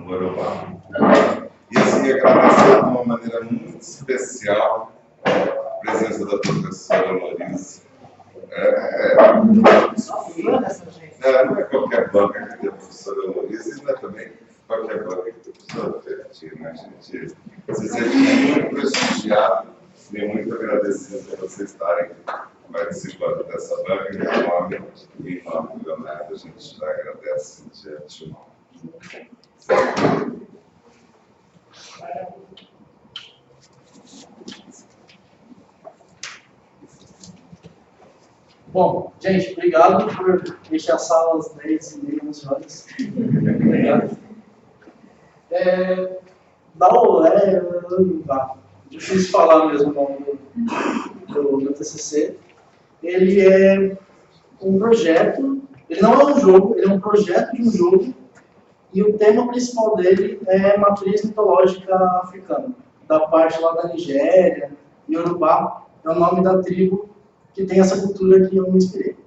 no Urubá. E assim, agradecer de uma maneira muito especial a presença da professora Larissa. Não é qualquer banca que tem a professora Larissa, e não é também qualquer banca que tem a professora Ferretti, né, gente? Vocês é muito prestigiado e muito agradecido por vocês estarem participando dessa banca. Em nome do Leonardo, a gente já agradece de antemão. Bom, gente, obrigado por deixar a sala às 10h30, 11 horas. Obrigado. Difícil falar mesmo o nome do TCC. Ele é um projeto, ele não é um jogo, ele é um projeto de um jogo, e o tema principal dele é matriz mitológica africana, da parte lá da Nigéria, Yorubá, é o nome da tribo que tem essa cultura que eu me inspirei.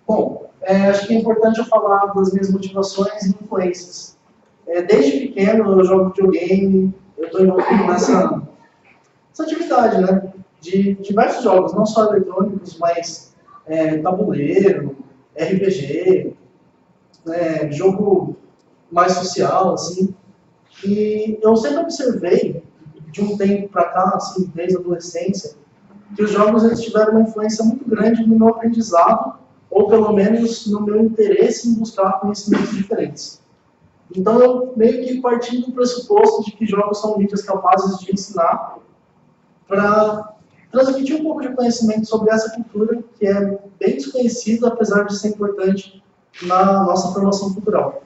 Bom, acho que é importante eu falar das minhas motivações e influências. Desde pequeno eu jogo videogame, eu estou envolvido nessa atividade, né? De diversos jogos, não só eletrônicos, mas tabuleiro, RPG, jogo mais social, assim. E eu sempre observei, de um tempo para cá, assim, desde a adolescência, que os jogos eles tiveram uma influência muito grande no meu aprendizado, ou pelo menos no meu interesse em buscar conhecimentos diferentes. Então eu meio que parti do pressuposto de que jogos são mídias capazes de ensinar para transmitir um pouco de conhecimento sobre essa cultura, que é bem desconhecida, apesar de ser importante na nossa formação cultural.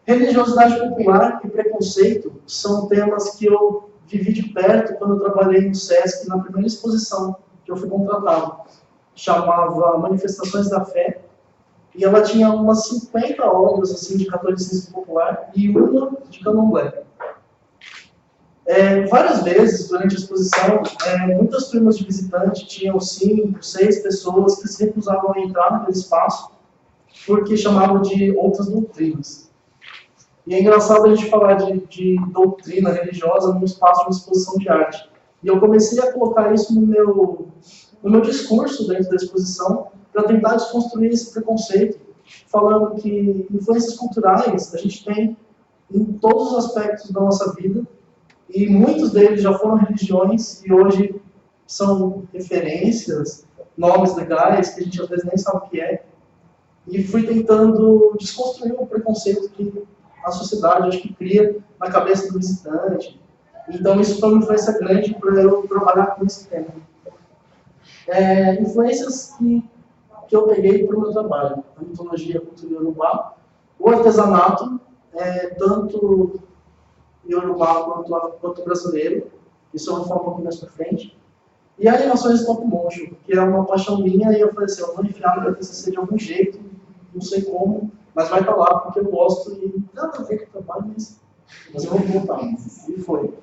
Religiosidade popular e preconceito são temas que eu vivi de perto quando eu trabalhei no SESC, na primeira exposição que eu fui contratado. Chamava Manifestações da Fé, e ela tinha umas 50 obras assim, de catolicismo popular e uma de candomblé. Várias vezes, durante a exposição, muitas turmas de visitantes tinham 5, 6 pessoas que se recusavam a entrar naquele espaço porque chamavam de outras doutrinas. E é engraçado a gente falar de doutrina religiosa num espaço de uma exposição de arte. E eu comecei a colocar isso no meu discurso dentro da exposição para tentar desconstruir esse preconceito, falando que influências culturais a gente tem em todos os aspectos da nossa vida, e muitos deles já foram religiões e hoje são referências, nomes legais que a gente às vezes nem sabe o que é. E fui tentando desconstruir o preconceito que a sociedade acho que cria na cabeça do visitante. Então isso foi uma influência grande para eu trabalhar com esse tema. Influências que eu peguei para o meu trabalho: a mitologia, a cultura iorubá, o artesanato, tanto iorubá quanto brasileiro, isso eu vou falar um pouquinho mais para frente, e animações stop motion, que é uma paixão minha, e eu falei assim, eu vou enfiar no meu TCC de algum jeito, não sei como, mas vai estar lá porque eu gosto e nada a ver com o trabalho, mas eu vou voltar. E foi.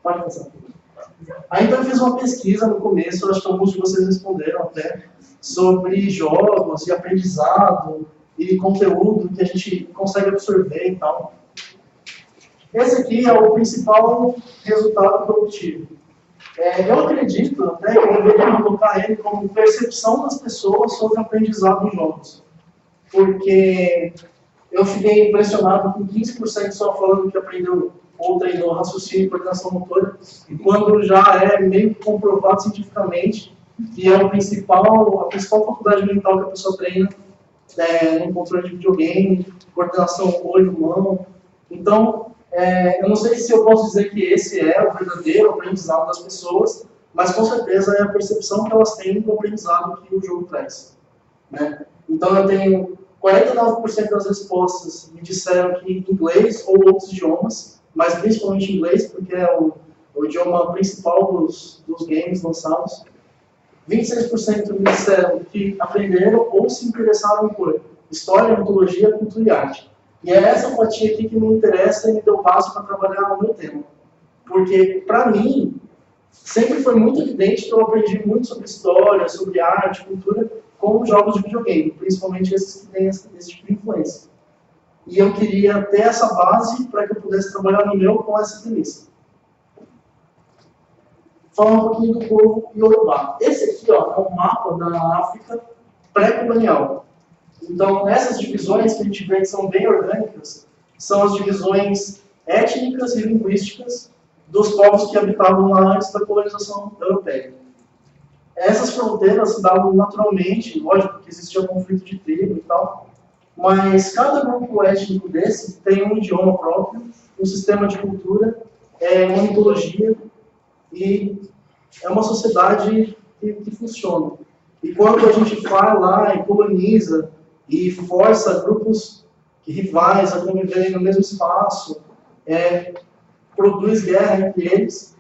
Pode passar. Aí então eu fiz uma pesquisa no começo, acho que alguns de vocês responderam até, sobre jogos e aprendizado e conteúdo que a gente consegue absorver e tal. Esse aqui é o principal resultado que eu obtive. Eu acredito até que eu deveria colocar ele como percepção das pessoas sobre o aprendizado em jogos. Porque eu fiquei impressionado com 15% só falando que aprendeu ou treinou raciocínio e coordenação motora, quando já é meio comprovado cientificamente que é a principal faculdade mental que a pessoa treina no controle de videogame, coordenação olho-mão. Então, eu não sei se eu posso dizer que esse é o verdadeiro aprendizado das pessoas, mas com certeza é a percepção que elas têm do aprendizado que o jogo traz, né? Então eu tenho 49% das respostas me disseram que inglês ou outros idiomas, mas principalmente inglês, porque é o idioma principal dos games lançados. 26% me disseram que aprenderam ou se interessaram por história, mitologia, cultura e arte. E é essa fatia aqui que me interessa e me deu base para trabalhar no meu tema. Porque, para mim, sempre foi muito evidente que eu aprendi muito sobre história, sobre arte, cultura, com jogos de videogame, principalmente esses que têm esse tipo de influência. E eu queria ter essa base para que eu pudesse trabalhar no meu com essa premissa. Falar um pouquinho do povo Yorubá. Esse aqui ó, é um mapa da África pré-colonial. Então, essas divisões que a gente vê que são bem orgânicas, são as divisões étnicas e linguísticas dos povos que habitavam lá antes da colonização europeia. Essas fronteiras se davam naturalmente, lógico que existia conflito de tribo e tal, mas cada grupo étnico desse tem um idioma próprio, um sistema de cultura, uma mitologia e é uma sociedade que funciona. E quando a gente vai lá e coloniza e força grupos rivais a conviverem no mesmo espaço, produz guerra entre eles,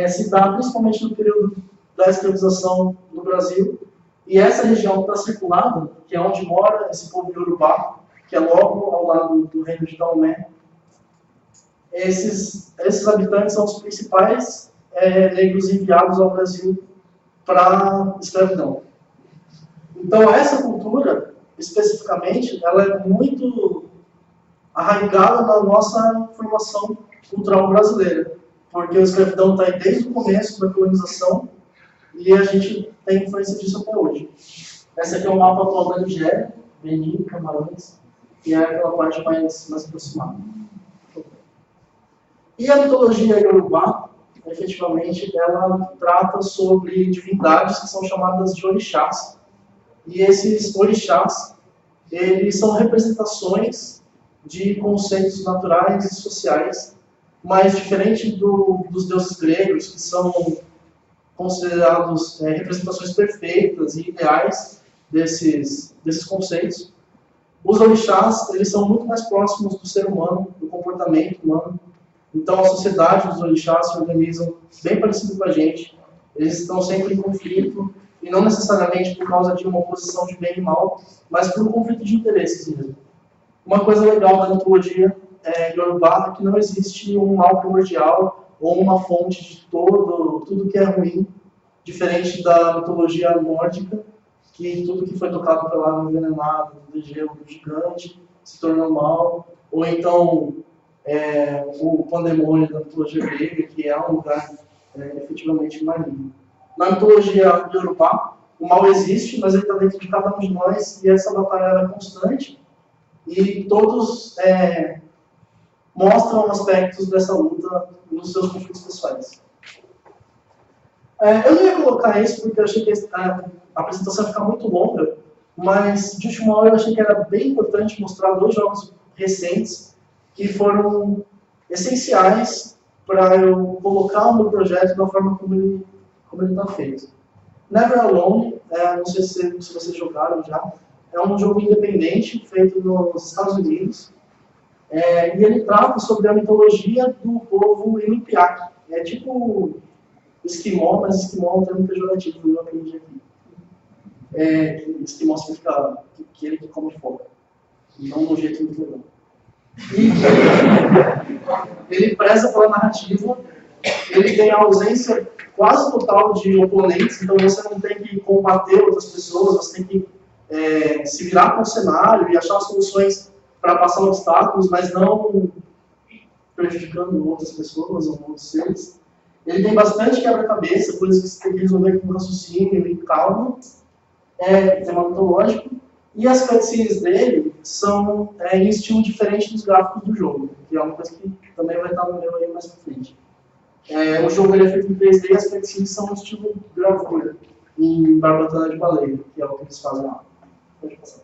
se dá principalmente no período da escravização no Brasil. E essa região está circulada, que é onde mora esse povo Yorubá, que é logo ao lado do reino de Daomé. Esses habitantes são os principais negros enviados ao Brasil para escravidão. Então, essa cultura, especificamente, ela é muito arraigada na nossa formação cultural brasileira, porque a escravidão está aí desde o começo da colonização e a gente tem influência disso até hoje. Esse aqui é o mapa atual da Nigéria, Benin, Camarões, e é aquela parte mais aproximada. E a mitologia Yorubá, efetivamente, ela trata sobre divindades que são chamadas de orixás. E esses orixás, eles são representações de conceitos naturais e sociais, mas diferente dos deuses gregos, que são considerados representações perfeitas e ideais desses conceitos, os orixás eles são muito mais próximos do ser humano, do comportamento humano. Então, a sociedade dos orixás se organizam bem parecido com a gente. Eles estão sempre em conflito, e não necessariamente por causa de uma oposição de bem e mal, mas por um conflito de interesses mesmo. Uma coisa legal da mitologia Yorubá é que não existe um mal primordial ou uma fonte de tudo que é ruim, diferente da mitologia nórdica, que tudo que foi tocado pela água envenenada, do gelo do gigante, se tornou mal, ou então o pandemônio da mitologia grega, que é um lugar efetivamente maligno. Na mitologia Yorubá, o mal existe, mas ele está dentro de cada um de nós, e essa batalha é constante, e todos mostram aspectos dessa luta nos seus conflitos pessoais. Eu não ia colocar isso porque eu achei que a apresentação ia ficar muito longa, mas de última hora eu achei que era bem importante mostrar 2 jogos recentes que foram essenciais para eu colocar o meu projeto da forma como ele está feito. Never Alone, não sei se vocês jogaram já, é um jogo independente feito nos Estados Unidos, e ele trata sobre a mitologia do povo Inupiaq. É tipo esquimó, mas esquimó é um termo pejorativo, eu aprendi aqui. Esquimó significa aquele que come fogo, não de um jeito muito legal. E ele preza pela narrativa, ele tem a ausência quase total de oponentes, então você não tem que combater outras pessoas, você tem que se virar com o cenário e achar soluções para passar obstáculos, mas não prejudicando outras pessoas ou outros seres. Ele tem bastante quebra-cabeça, coisas que você tem que resolver com raciocínio e calma, tema mitológico, e as cutscenes dele são em estilo diferente dos gráficos do jogo, que é uma coisa que também vai estar no meu aí mais pra frente. O jogo ele é feito em 3D e as cutscenes são no estilo gravura, em barbatana de baleia, que é o que eles fazem lá. Pode passar.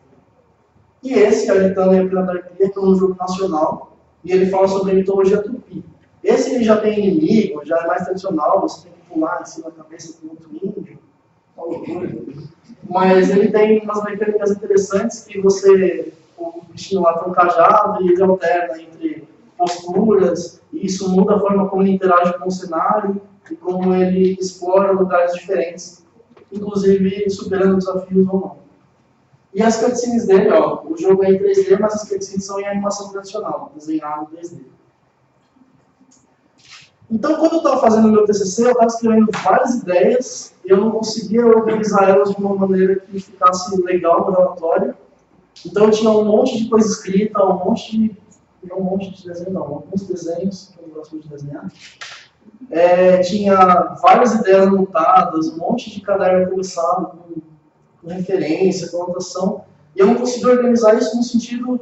E esse, Agitando a Piratarquia, que é um jogo nacional, e ele fala sobre a mitologia tupi. Esse ele já tem inimigo, já é mais tradicional, você tem que pular em cima da cabeça do outro índio, uma loucura. Mas ele tem umas mecânicas interessantes que o bichinho lá tem um cajado e ele alterna entre posturas, e isso muda a forma como ele interage com o cenário e como ele explora lugares diferentes, inclusive superando desafios ou não. E as cutscenes dele, o jogo é em 3D, mas as cutscenes são em animação tradicional, desenhado em 3D. Então, quando eu estava fazendo o meu TCC, eu estava escrevendo várias ideias e eu não conseguia organizar elas de uma maneira que ficasse legal no relatório. Então, eu tinha um monte de coisa escrita, um monte de desenho, não, alguns desenhos, que eu não gosto de desenhar. Tinha várias ideias anotadas, um monte de caderno começado com referência, com anotação, e eu não conseguia organizar isso no sentido,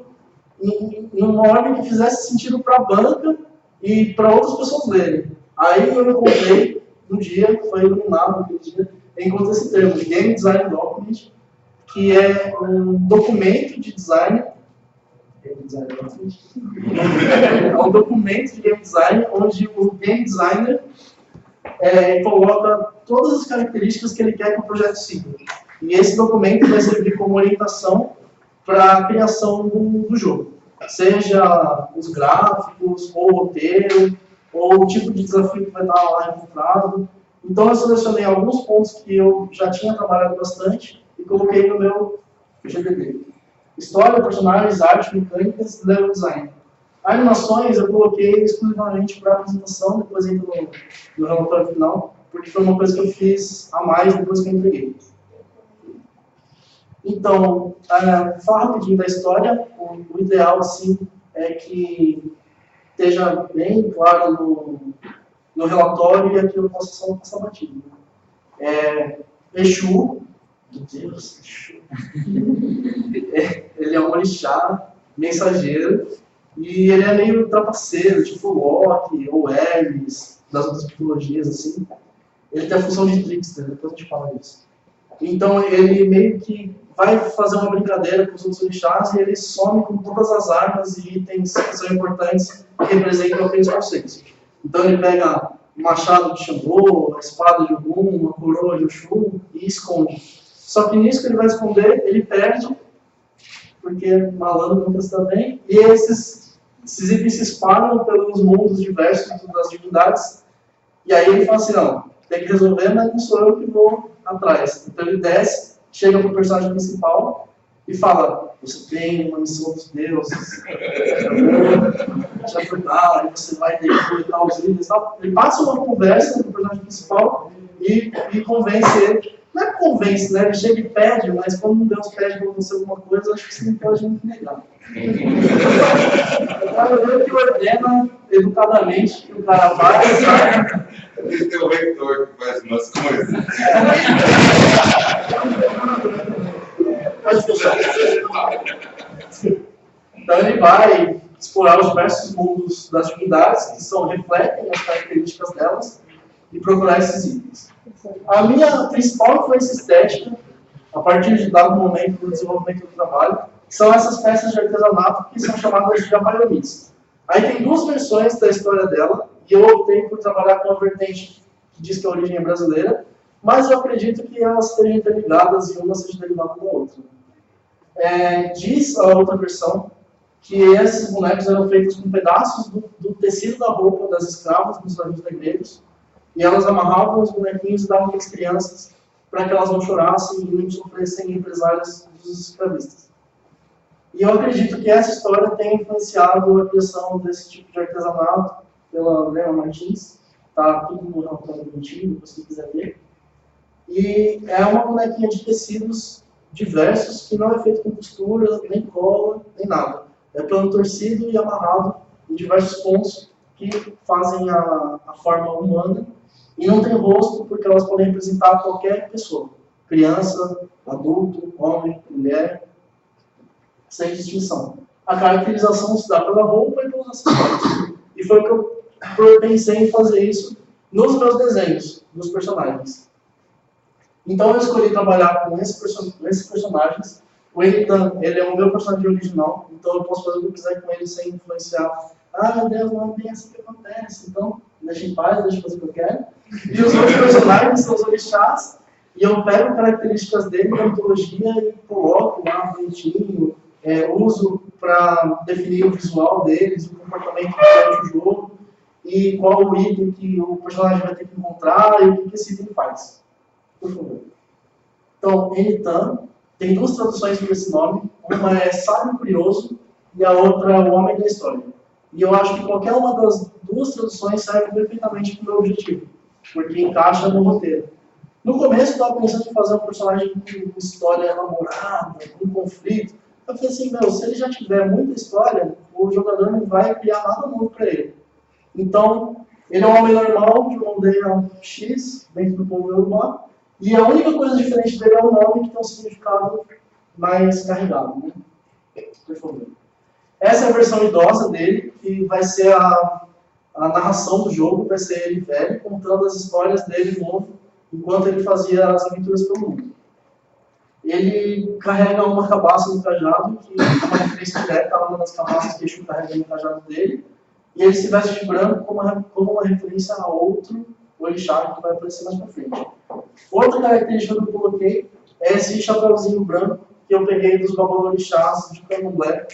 em uma ordem que fizesse sentido para a banca e para outras pessoas lerem. Aí eu encontrei, um dia, foi iluminado aquele dia, eu encontrei esse termo, Game Design Document, que é um documento de design. É um documento de game design onde o game designer coloca todas as características que ele quer que o projeto siga. E esse documento vai servir como orientação para a criação do jogo. Seja os gráficos, ou o roteiro, ou o tipo de desafio que vai estar lá encontrado. Então eu selecionei alguns pontos que eu já tinha trabalhado bastante e coloquei no meu GDD. História, personagens, arte, mecânicas e level design. Animações eu coloquei exclusivamente para apresentação, depois entra no relatório final, porque foi uma coisa que eu fiz a mais depois que eu entreguei. Então, falar rapidinho da história, o ideal, sim, é que esteja bem claro no relatório e aqui eu posso só passar batido. Exu, meu Deus, Exu. Ele é um orixá, mensageiro, e ele é meio trapaceiro, tipo Loki ou Hermes, das outras mitologias, assim. Ele tem a função de trickster, depois a gente fala disso. Então ele meio que vai fazer uma brincadeira com os outros orixás e ele some com todas as armas e itens que são importantes que representam aqueles conceitos. Então ele pega o machado de Xangô, a espada de Ogum, a coroa de Oxum e esconde. Só que nisso que ele vai esconder, ele perde, porque malandro nunca se dá bem, e esses itens se espalham pelos mundos diversos das divindades, e aí ele fala assim, não, tem que resolver, mas não sou eu que vou atrás. Então ele desce, chega para o personagem principal e fala, você tem uma missão dos deuses, te ajudar, e você vai ter que coletar os itens e tal. Ele passa uma conversa com o personagem principal e convence ele. Não é que convence, né? Ele chega e pede, mas quando um Deus pede para você alguma coisa, acho que você não pode muito negar. Ele que ordena educadamente que o cara vai. Ele tem o reitor que faz umas coisas. Então ele vai explorar os diversos mundos das divindades, que refletem as características delas, e procurar esses itens. A minha principal influência estética, a partir de dado momento do desenvolvimento do trabalho, são essas peças de artesanato que são chamadas de abaionis. Aí tem duas versões da história dela, e eu optei por trabalhar com a vertente que diz que a origem é brasileira, mas eu acredito que elas estejam interligadas e uma seja derivada da outra. Diz a outra versão que esses bonecos eram feitos com pedaços do tecido da roupa das escravas nos navios negreiros, e elas amarravam os bonequinhos e davam para as crianças para que elas não chorassem e não sofressem represálias dos escravistas. E eu acredito que essa história tenha influenciado a criação desse tipo de artesanato pela Lena Martins. Está tudo no relatório bonitinho, depois quem quiser ver. E é uma bonequinha de tecidos diversos que não é feito com costura, nem cola, nem nada. É plano torcido e amarrado em diversos pontos que fazem a forma humana. E não tem rosto porque elas podem representar qualquer pessoa. Criança, adulto, homem, mulher, sem distinção. A caracterização se dá pela roupa e pelos acessórios. E foi o que eu pensei em fazer isso nos meus desenhos, dos personagens. Então eu escolhi trabalhar com esses personagens. O Elitan, ele é o meu personagem original, então eu posso fazer o que eu quiser com ele sem influenciar. Ah, meu Deus, não é bem assim que acontece. Então, deixa em paz, deixa eu fazer o que eu quero. E os outros personagens são os orixás, e eu pego características dele da mitologia e coloco lá bonitinho, uso para definir o visual deles, o comportamento durante o jogo, e qual o item que o personagem vai ter que encontrar e o que esse item faz. Por favor. Então, Elitan, tem duas traduções para esse nome. Uma é Sábio Curioso e a outra é O Homem da História. E eu acho que qualquer uma das duas traduções servem perfeitamente para o meu objetivo, porque encaixa no roteiro. No começo, eu estava pensando em fazer um personagem com história elaborada, com conflito. Eu falei assim, meu, se ele já tiver muita história, o jogador não vai criar nada novo para ele. Então, ele é um homem normal, de uma aldeia X, dentro do povo Yorubá, e a única coisa diferente dele é o nome, que tem um significado mais carregado. Né? Por favor. Essa é a versão idosa dele, que vai ser a narração do jogo, vai ser ele velho, contando as histórias dele novo, enquanto ele fazia as aventuras pelo mundo. Ele carrega uma cabaça no cajado, que é uma referência direta a uma das cabaças que Exu carrega no cajado dele, e ele se veste de branco como uma referência a outro orixá que vai aparecer mais pra frente. Outra característica que eu coloquei é esse chapéuzinho branco que eu peguei dos babalorixás de Candomblé,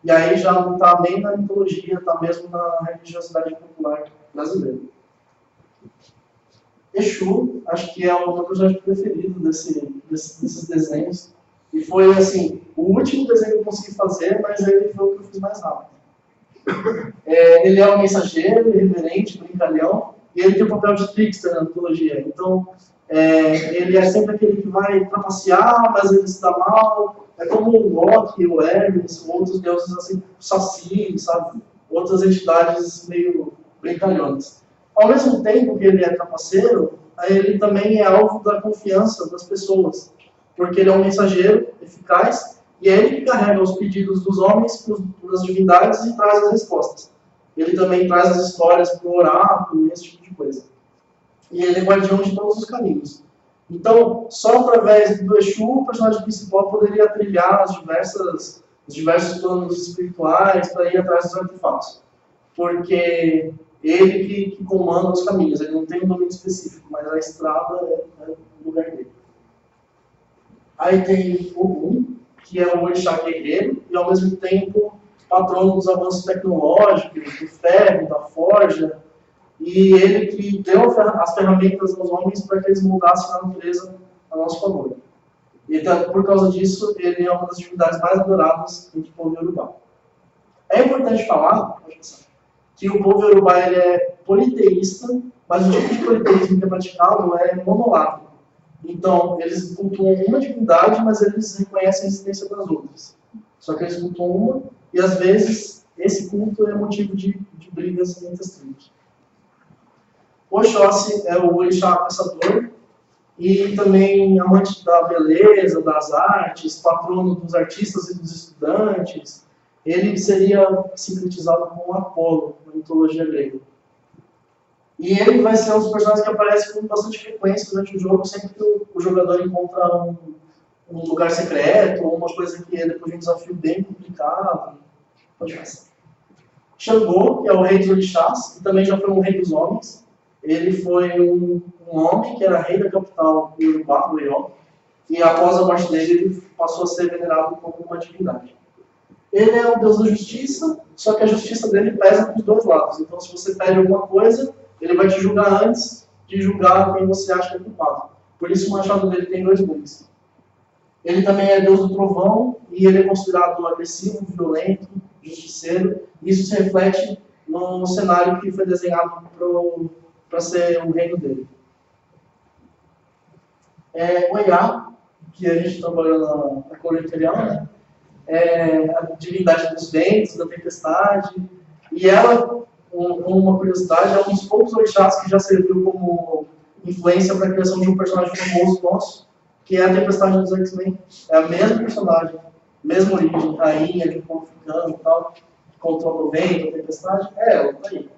e aí já não está nem na mitologia, está mesmo na religiosidade popular brasileira. Exu, acho que é o meu personagem preferido desses desenhos. E foi, assim, o último desenho que eu consegui fazer, mas ele foi o que eu fiz mais rápido. Ele é um mensageiro, irreverente, brincalhão, e ele tem o papel de trickster na mitologia. Então, ele é sempre aquele que vai trapacear, mas ele se dá mal. É como o Loki, o Hermes, outros deuses assim, o Saci, sabe? Outras entidades meio brincalhonas. Ao mesmo tempo que ele é trapaceiro, ele também é alvo da confiança das pessoas, porque ele é um mensageiro eficaz e é ele que carrega os pedidos dos homens para as divindades e traz as respostas. Ele também traz as histórias para o oráculo e esse tipo de coisa. E ele é guardião de todos os caminhos. Então, só através do Exu, o personagem principal poderia trilhar os diversos planos espirituais para ir atrás dos artefatos. Porque ele que comanda os caminhos, ele não tem um domínio específico, mas a estrada é o lugar dele. Aí tem o Ogum, que é um orixá guerreiro e ao mesmo tempo patrono dos avanços tecnológicos, do ferro, da forja, e ele que deu as ferramentas aos homens para que eles mudassem a natureza a nosso favor. E por causa disso, ele é uma das divindades mais adoradas entre o povo Yorubá. É importante falar que o povo Yorubá ele é politeísta, mas o tipo de politeísmo que é praticado é monolátrico. Então, eles cultuam uma divindade, mas eles reconhecem a existência das outras. Só que eles cultuam uma, e às vezes esse culto é motivo de brigas entre as tribos. Oxóssi é o orixá caçador e também amante da beleza, das artes, patrono dos artistas e dos estudantes. Ele seria sincretizado com Apolo, na mitologia grega. E ele vai ser um dos personagens que aparece com bastante frequência durante o jogo, sempre que o jogador encontra um lugar secreto, ou uma coisa que é depois de um desafio bem complicado. Pode passar. Xangô, que é o rei dos orixás, que também já foi um rei dos homens. Ele foi um homem que era rei da capital do Yorubá, do Eó, e após a morte dele, ele passou a ser venerado como uma divindade. Ele é o deus da justiça, só que a justiça dele pesa para os dois lados. Então, se você pede alguma coisa, ele vai te julgar antes de julgar quem você acha que é culpado. Por isso, o machado dele tem 2 gumes. Ele também é deus do trovão, e ele é considerado agressivo, violento, justiceiro. Isso se reflete no cenário que foi desenhado para ser o reino dele. Oiá, que a gente trabalhou na cor imperial, né? A divindade dos ventos, da tempestade, e ela, uma curiosidade, é um dos poucos orixás que já serviu como influência para a criação de um personagem famoso nosso, que é a Tempestade dos X-Men. É a mesma personagem, mesma origem, rainha de um povo africano e tal, que controla o vento, a tempestade, ela, tá aí.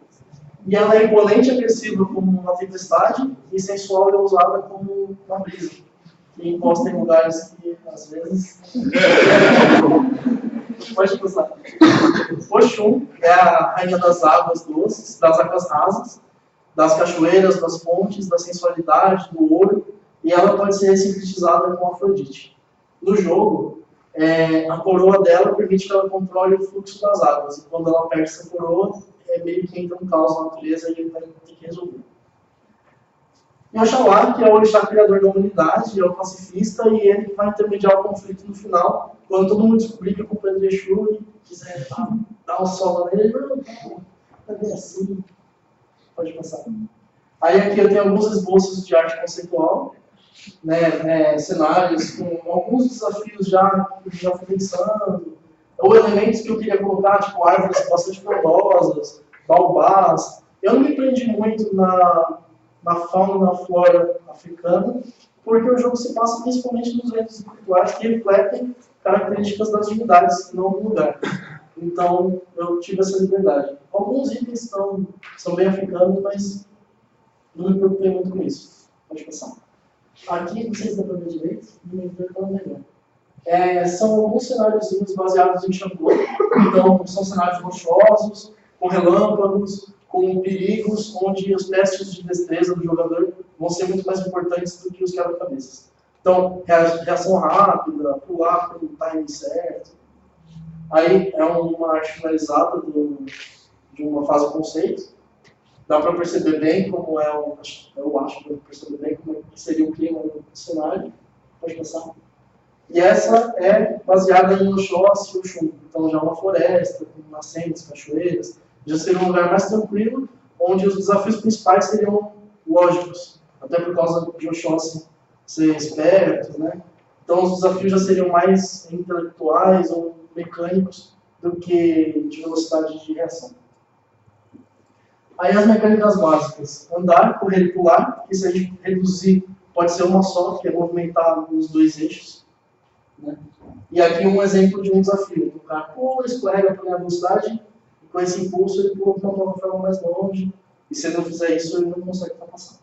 E ela é imponente e agressiva como uma tempestade e sensual e ousada como uma brisa. Que encosta em lugares que, às vezes... Pode passar. Oxum é a rainha das águas doces, das águas rasas, das cachoeiras, das fontes, da sensualidade, do ouro, e ela pode ser sincretizada com Afrodite. No jogo, a coroa dela permite que ela controle o fluxo das águas, e quando ela perde essa coroa, meio que entra um caos na natureza e ele vai ter que resolver. E Oxalá, que é o orixá criador da humanidade, é o pacifista, e ele vai intermediar o conflito no final, quando todo mundo descobrir que a culpa é do Exu e quiser dar um solo nele, não é bem assim, Pode passar. Aí aqui eu tenho alguns esboços de arte conceitual, né, cenários com alguns desafios já que eu já fui pensando, ou elementos que eu queria colocar, tipo árvores bastante frondosas, baobás. Eu não me prendi muito na fauna e na flora africana, porque o jogo se passa principalmente nos eventos espirituais que refletem características das divindades, não do lugar. Então, eu tive essa liberdade. Alguns itens são bem africanos, mas não me preocupei muito com isso. Pode passar. Aqui, não sei se dá para ver direito, não me preocupo melhor. São alguns cenáriozinhos baseados em Xangô. Então, são cenários rochosos, com relâmpagos, com perigos, onde os testes de destreza do jogador vão ser muito mais importantes do que os quebra-cabeças. Então, reação rápida, pular com o timing certo. Aí é uma arte finalizada de uma fase conceito. Dá para perceber bem como eu acho que dá para perceber bem como seria o clima do cenário. Pode passar. E essa é baseada em Oxóssi e Oxum. Então já é uma floresta, com nascentes, cachoeiras. Já seria um lugar mais tranquilo, onde os desafios principais seriam lógicos. Até por causa de Oxóssi ser esperto, né? Então os desafios já seriam mais intelectuais ou mecânicos do que de velocidade de reação. Aí as mecânicas básicas. Andar, correr e pular, que se a gente reduzir, pode ser uma só, que é movimentar os dois eixos. Né? E aqui um exemplo de um desafio. O cara pula, escorrega para a velocidade, e com esse impulso ele pula para uma plataforma mais longe, e se ele não fizer isso, ele não consegue ultrapassar.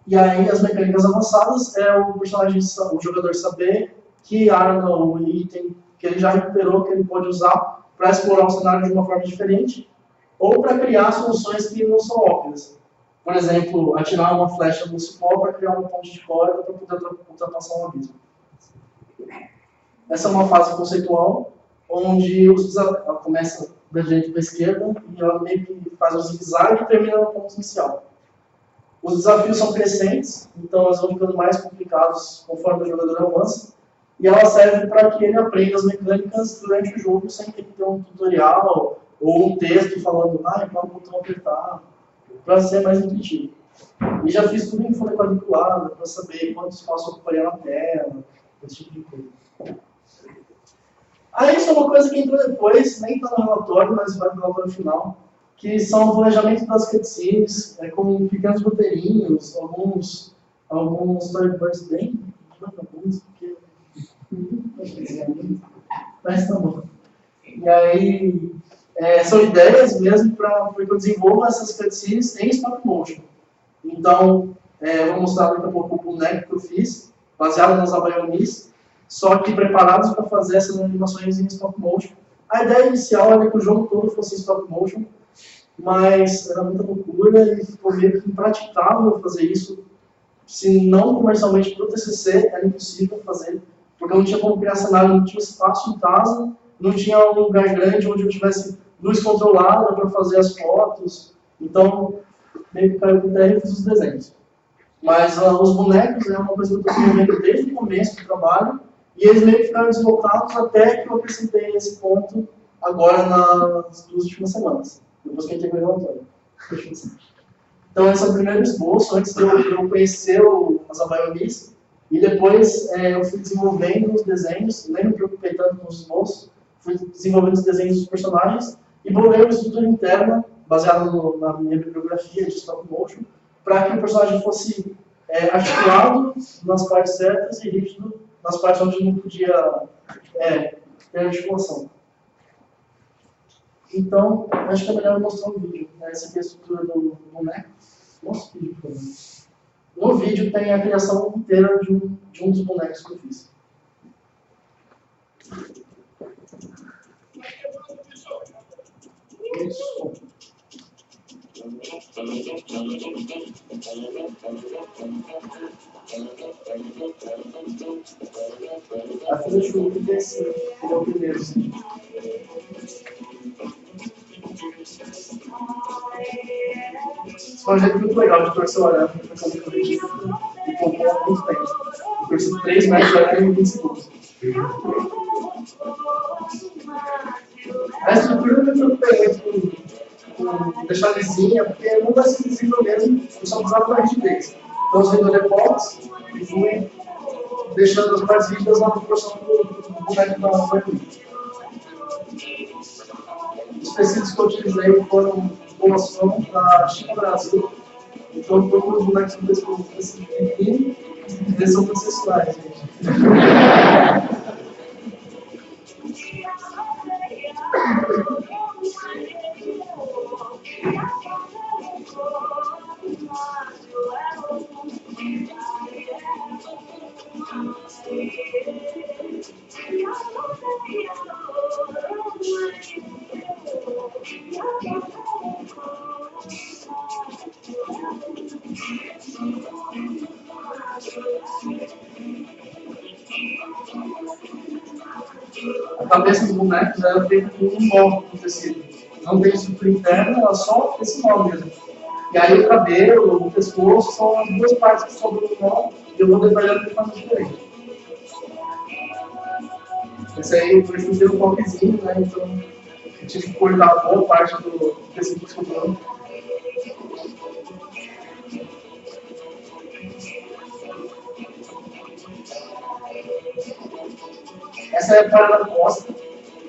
E aí as mecânicas avançadas é o personagem, o jogador saber que arma ou item que ele já recuperou, que ele pode usar para explorar o cenário de uma forma diferente, ou para criar soluções que não são óbvias. Por exemplo, atirar uma flecha no cipó para criar uma ponte de corda para poder ultrapassar um abismo. Essa é uma fase conceitual, onde ela começa da direita para a esquerda e ela meio que faz um zigue-zague e termina no ponto inicial. Os desafios são crescentes, então eles vão ficando mais complicados conforme o jogador avança, e ela serve para que ele aprenda as mecânicas durante o jogo sem ter que ter um tutorial ou um texto falando qual botão apertar, para ser mais intuitivo. E já fiz tudo em folha quadriculada, para saber quanto espaço ocuparia na tela, esse tipo de coisa. Aí isso é uma coisa que entrou depois, nem está no relatório, mas vai no relatório final, que são o planejamento das cutscenes, com pequenos roteirinhos, alguns storyboards bem porque mas tá bom. E aí são ideias mesmo para que eu desenvolva essas cutscenes em stop motion. Então, eu vou mostrar daqui a pouco o boneco que eu fiz, baseado nas Abayonis, só que preparados para fazer essas animações em stop motion. A ideia inicial era que o jogo todo fosse em stop motion, mas era muita loucura e ficou meio que impraticável fazer isso. Se não comercialmente para o TCC, era impossível fazer, porque não tinha como criar cenário, não tinha espaço em casa, não tinha um lugar grande onde eu tivesse luz controlada para fazer as fotos. Então, meio que caiu por terra e fiz os desenhos. Mas os bonecos é uma coisa que eu estou desenvolvendo desde o começo do trabalho, e eles meio que ficaram deslocados até que eu acrescentei esse ponto agora nas 2 últimas semanas, depois que eu entreguei o relatório. Então esse é o primeiro esboço, antes de eu conhecer as Abayonis, e depois eu fui desenvolvendo os desenhos, nem me preocupei tanto com os esboços, fui desenvolvendo os desenhos dos personagens, e bolei uma estrutura interna, baseada na minha bibliografia de stop motion, para que o personagem fosse articulado nas partes certas e rígido nas partes onde não podia ter articulação. Então, acho que é melhor mostrar um vídeo. Essa aqui é a estrutura do boneco. Mostra o vídeo, por favor. No vídeo tem a criação inteira de um dos bonecos que eu fiz. Isso. A filha de Chuva desse, ele é o primeiro. Esse projeto é muito legal de torcer o arame para fazer o registro e compor há muito tempo. Eu torci 3 metros de arame em 20 segundos. A estrutura eu me preocupei muito com deixar lisinha, porque não vai ser visível mesmo, eu só precisava da rigidez. Então eu usei do Lepox e fui deixando as mais rígidas na proporção do boneco da Barbie. Os tecidos que eu utilizei foram doação da China Brasil. Então todos os bonecos são tecido pequenininho, eles são processuais, gente. A cabeça do boneco era feita com um molde de tecido. Não tem estrutura interna, ela só esse molde mesmo. E aí o cabelo, o pescoço, são as duas partes que sobram no molde e eu vou detalhando de forma diferente. Esse aí eu fui um toquezinho, né? Então eu tive que cortar boa parte do tecido que sobrou. Essa é a palha da costa,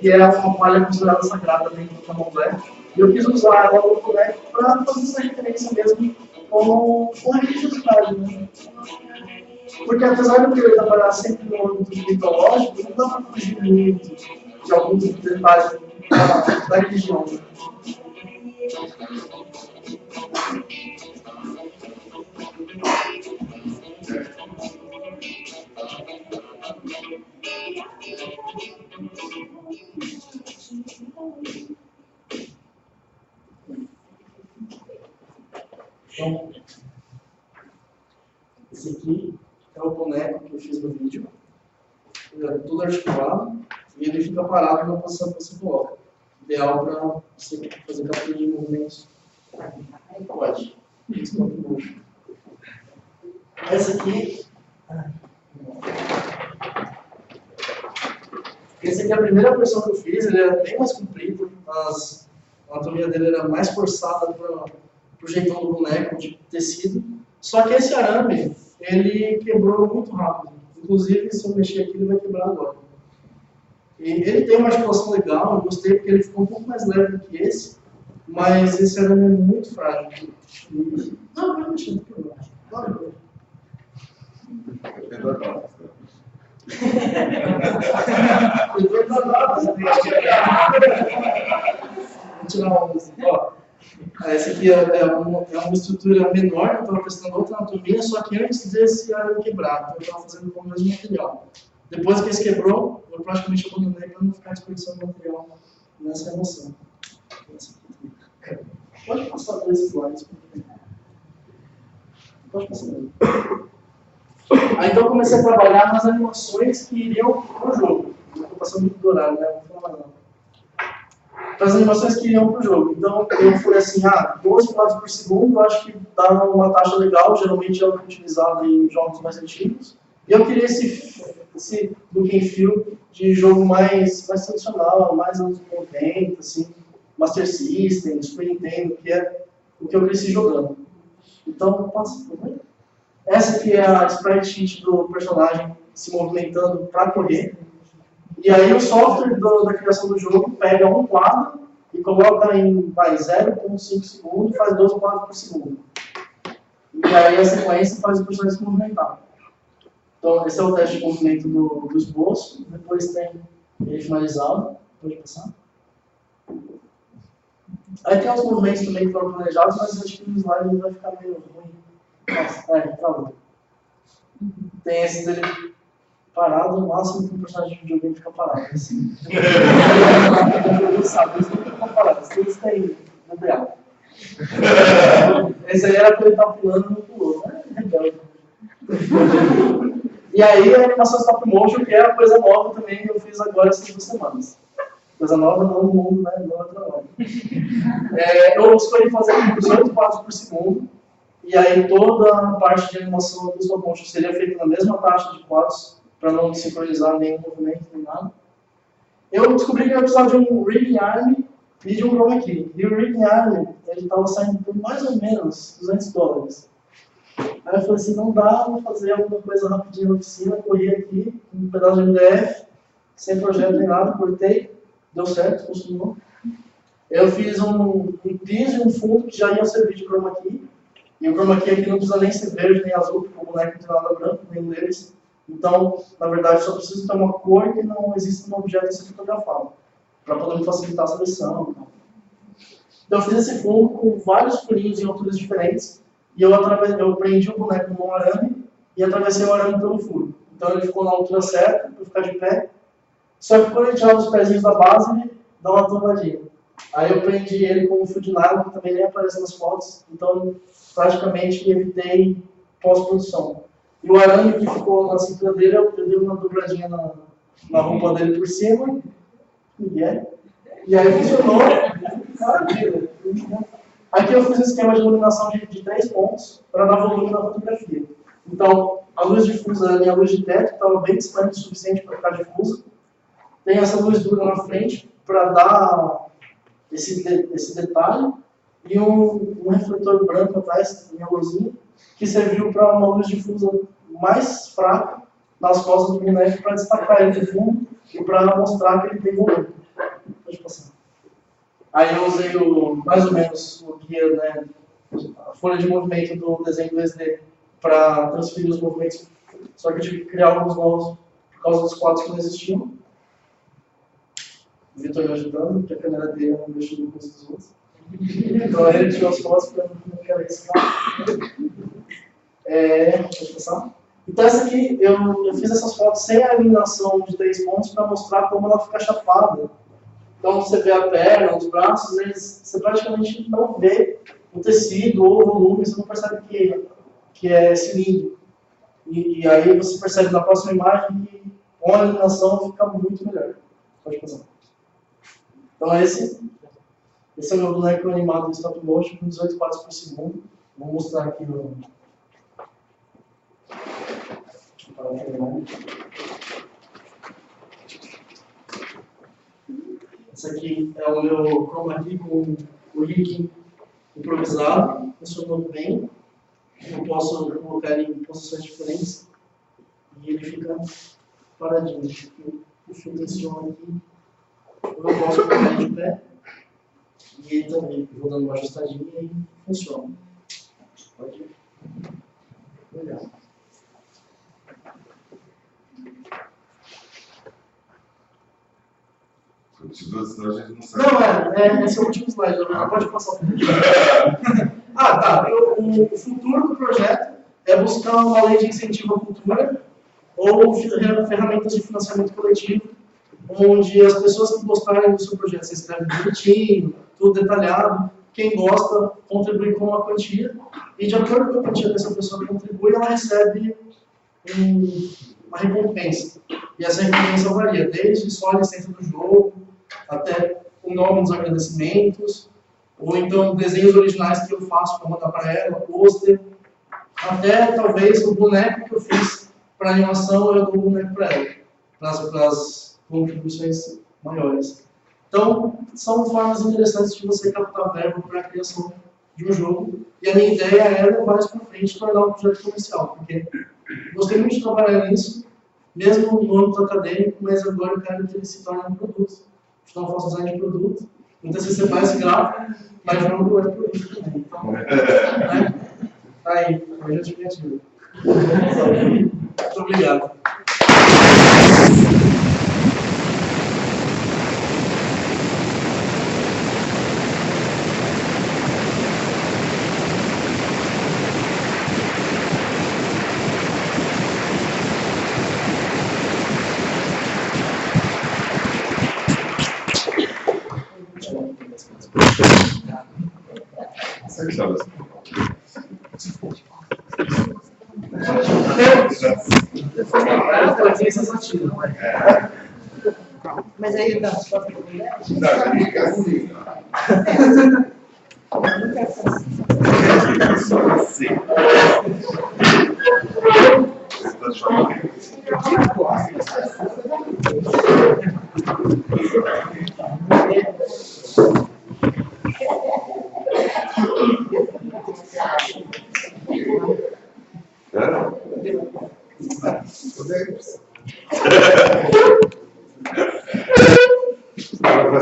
que é uma palha considerada sagrada dentro do candomblé. E eu quis usar ela no boneco para fazer essa referência mesmo com a religiosidade, né? Porque apesar de eu querer trabalhar sempre no âmbito mitológico, não dá para fugir muito de alguns detalhes da religião. Né? Então, esse aqui é o boneco que eu fiz no vídeo. Ele é tudo articulado e ele fica parado na posição que você coloca. Ideal para você fazer captura de movimentos. Aí pode. Essa aqui. Essa aqui é a primeira versão que eu fiz. Ele era bem mais comprido. A anatomia dele era mais forçada para o jeitão do boneco de tecido. Só que esse arame, ele quebrou muito rápido. Inclusive, se eu mexer aqui, ele vai quebrar agora. E ele tem uma articulação legal, eu gostei porque ele ficou um pouco mais leve que esse, mas esse arame é muito frágil. Não, vai mexer, não quebrou. Vou tirar uma música. Essa aqui é uma estrutura menor, eu estava testando outra anatomia, só que antes desse arame quebrar, então eu estava fazendo com o mesmo material. Depois que esse quebrou, eu praticamente abandonei para não ficar desperdiçando material nessa emoção. Pode passar dois slides. Pode passar dois. Aí então eu comecei a trabalhar nas animações que iriam para o jogo. Não estou passando muito do horário, né? Não vou falar não. Para as animações que iriam para o jogo. Então eu fui assim, 12 quadros por segundo, eu acho que dava uma taxa legal, geralmente é o que é utilizado em jogos mais antigos. E eu queria esse look and feel de jogo mais tradicional, mais anos 90, assim, Master System, Super Nintendo, que é o que eu cresci jogando. Então, passa, por favor. Essa aqui é a sprite sheet do personagem se movimentando para correr. E aí o software da criação do jogo pega um quadro e coloca em 0,5 segundos e faz 12 quadros por segundo. E aí a sequência faz o personagem se movimentar. Então esse é o teste de movimento do esboço. Depois tem ele finalizado. Pode passar. Aí tem os movimentos também que foram planejados, mas acho que no slide vai ficar meio ruim. Nossa, travou. Tem esse dele parado, o máximo que o personagem de videogame fica parado. Assim. Sabe, eles não ficam parados, eles têm DBA. Esse aí era quando ele estava pulando e não pulou, né? E aí a animação stop motion, que é a coisa nova também que eu fiz agora essas 2 semanas. Coisa nova não no mundo, né? Não é outra nova. Eu escolhi fazer 18 quadros por segundo. E aí toda a parte de animação do stop motion seria feita na mesma taxa de quadros, para não sincronizar nenhum movimento nem nada. Eu descobri que eu precisava de um rigging arm e de um chroma key. E o Rigging Army, ele estava saindo por mais ou menos $200. Aí eu falei assim, não dá, vou fazer alguma coisa rapidinho na oficina, corri aqui, um pedaço de MDF, sem projeto nem nada, cortei, deu certo, funcionou. Eu fiz um piso e um fundo que já iam servir de chroma key, e o chroma key aqui não precisa nem ser verde nem azul, porque o boneco não tem nada branco, nenhum deles. Então, na verdade, só preciso ter uma cor que não existe no objeto a ser fotografado, para poder me facilitar a seleção. Então, eu fiz esse fundo com vários furinhos em alturas diferentes, e eu prendi o boneco num arame e atravessei o arame pelo furo. Então, ele ficou na altura certa, para ficar de pé. Só que quando ele tirava os pezinhos da base, ele dá uma tombadinha. Aí eu prendi ele com um fio de nylon, que também nem aparece nas fotos. Então, praticamente, evitei pós-produção. E o arame que ficou na cintura dele, eu dei uma dobradinha na roupa dele por cima. E aí funcionou. Maravilha. Aqui eu fiz um esquema de iluminação de 3 pontos para dar volume na fotografia. Então, a luz difusa e a luz de teto estava bem distante o suficiente para ficar difusa. Tem essa luz dura na frente para dar esse detalhe. E um refletor branco atrás, em alôzinho, que serviu para uma luz difusa mais fraca nas costas do boneco para destacar ele de fundo e para mostrar que ele tem volume. Pode passar. Aí eu usei mais ou menos o guia, né, a folha de movimento do desenho 2D para transferir os movimentos, só que eu tive que criar alguns novos por causa dos quadros que não existiam. O Vitor me ajudando, porque a câmera dele não deixa no curso dos outros. Então ele tirou as fotos para não quero riscar. Pode passar? Então essa aqui, eu fiz essas fotos sem a iluminação de 3 pontos para mostrar como ela fica chapada. Então você vê a perna, os braços, você praticamente não vê o tecido ou o volume, você não percebe que é cilindro. E aí você percebe na próxima imagem que com a iluminação fica muito melhor. Pode passar. Então esse é o meu boneco animado em stop motion com 18 quadros por segundo. Vou mostrar aqui no... Esse aqui é o meu chroma key com o rigging improvisado, funcionou bem. Eu posso colocar ele em posições diferentes e ele fica paradinho. O fio tensiona aqui. Eu posso colocar ele de pé e ele também, vou dando uma ajustadinha e funciona. Pode ir. Legal. Senão a gente não sabe. Não, esse é o último slide, não pode passar o último. Tá. O futuro do projeto é buscar uma lei de incentivo à cultura ou ferramentas de financiamento coletivo, onde as pessoas que gostarem do seu projeto, você escreve bonitinho, tudo detalhado, quem gosta contribui com uma quantia, e de acordo com a quantia que essa pessoa contribui, ela recebe uma recompensa. E essa recompensa varia, desde só a licença do jogo, até o nome dos agradecimentos, ou então desenhos originais que eu faço para mandar para ela, pôster, até talvez o boneco que eu fiz para animação, eu dou o boneco para ela, para as contribuições maiores. Então, são formas interessantes de você captar verba para a criação de um jogo, e a minha ideia é levar isso para frente e tornar um projeto comercial, porque gostei muito de trabalhar nisso, mesmo no âmbito acadêmico, mas agora eu quero que ele se torne um produto. Então, eu faço design de produto. Muitas vezes você faz gráfico, mas não é produto também. Então, aí, hoje eu te criativo. Muito obrigado. Mas aí dá só para Não, fica assim. Só assim. Você tá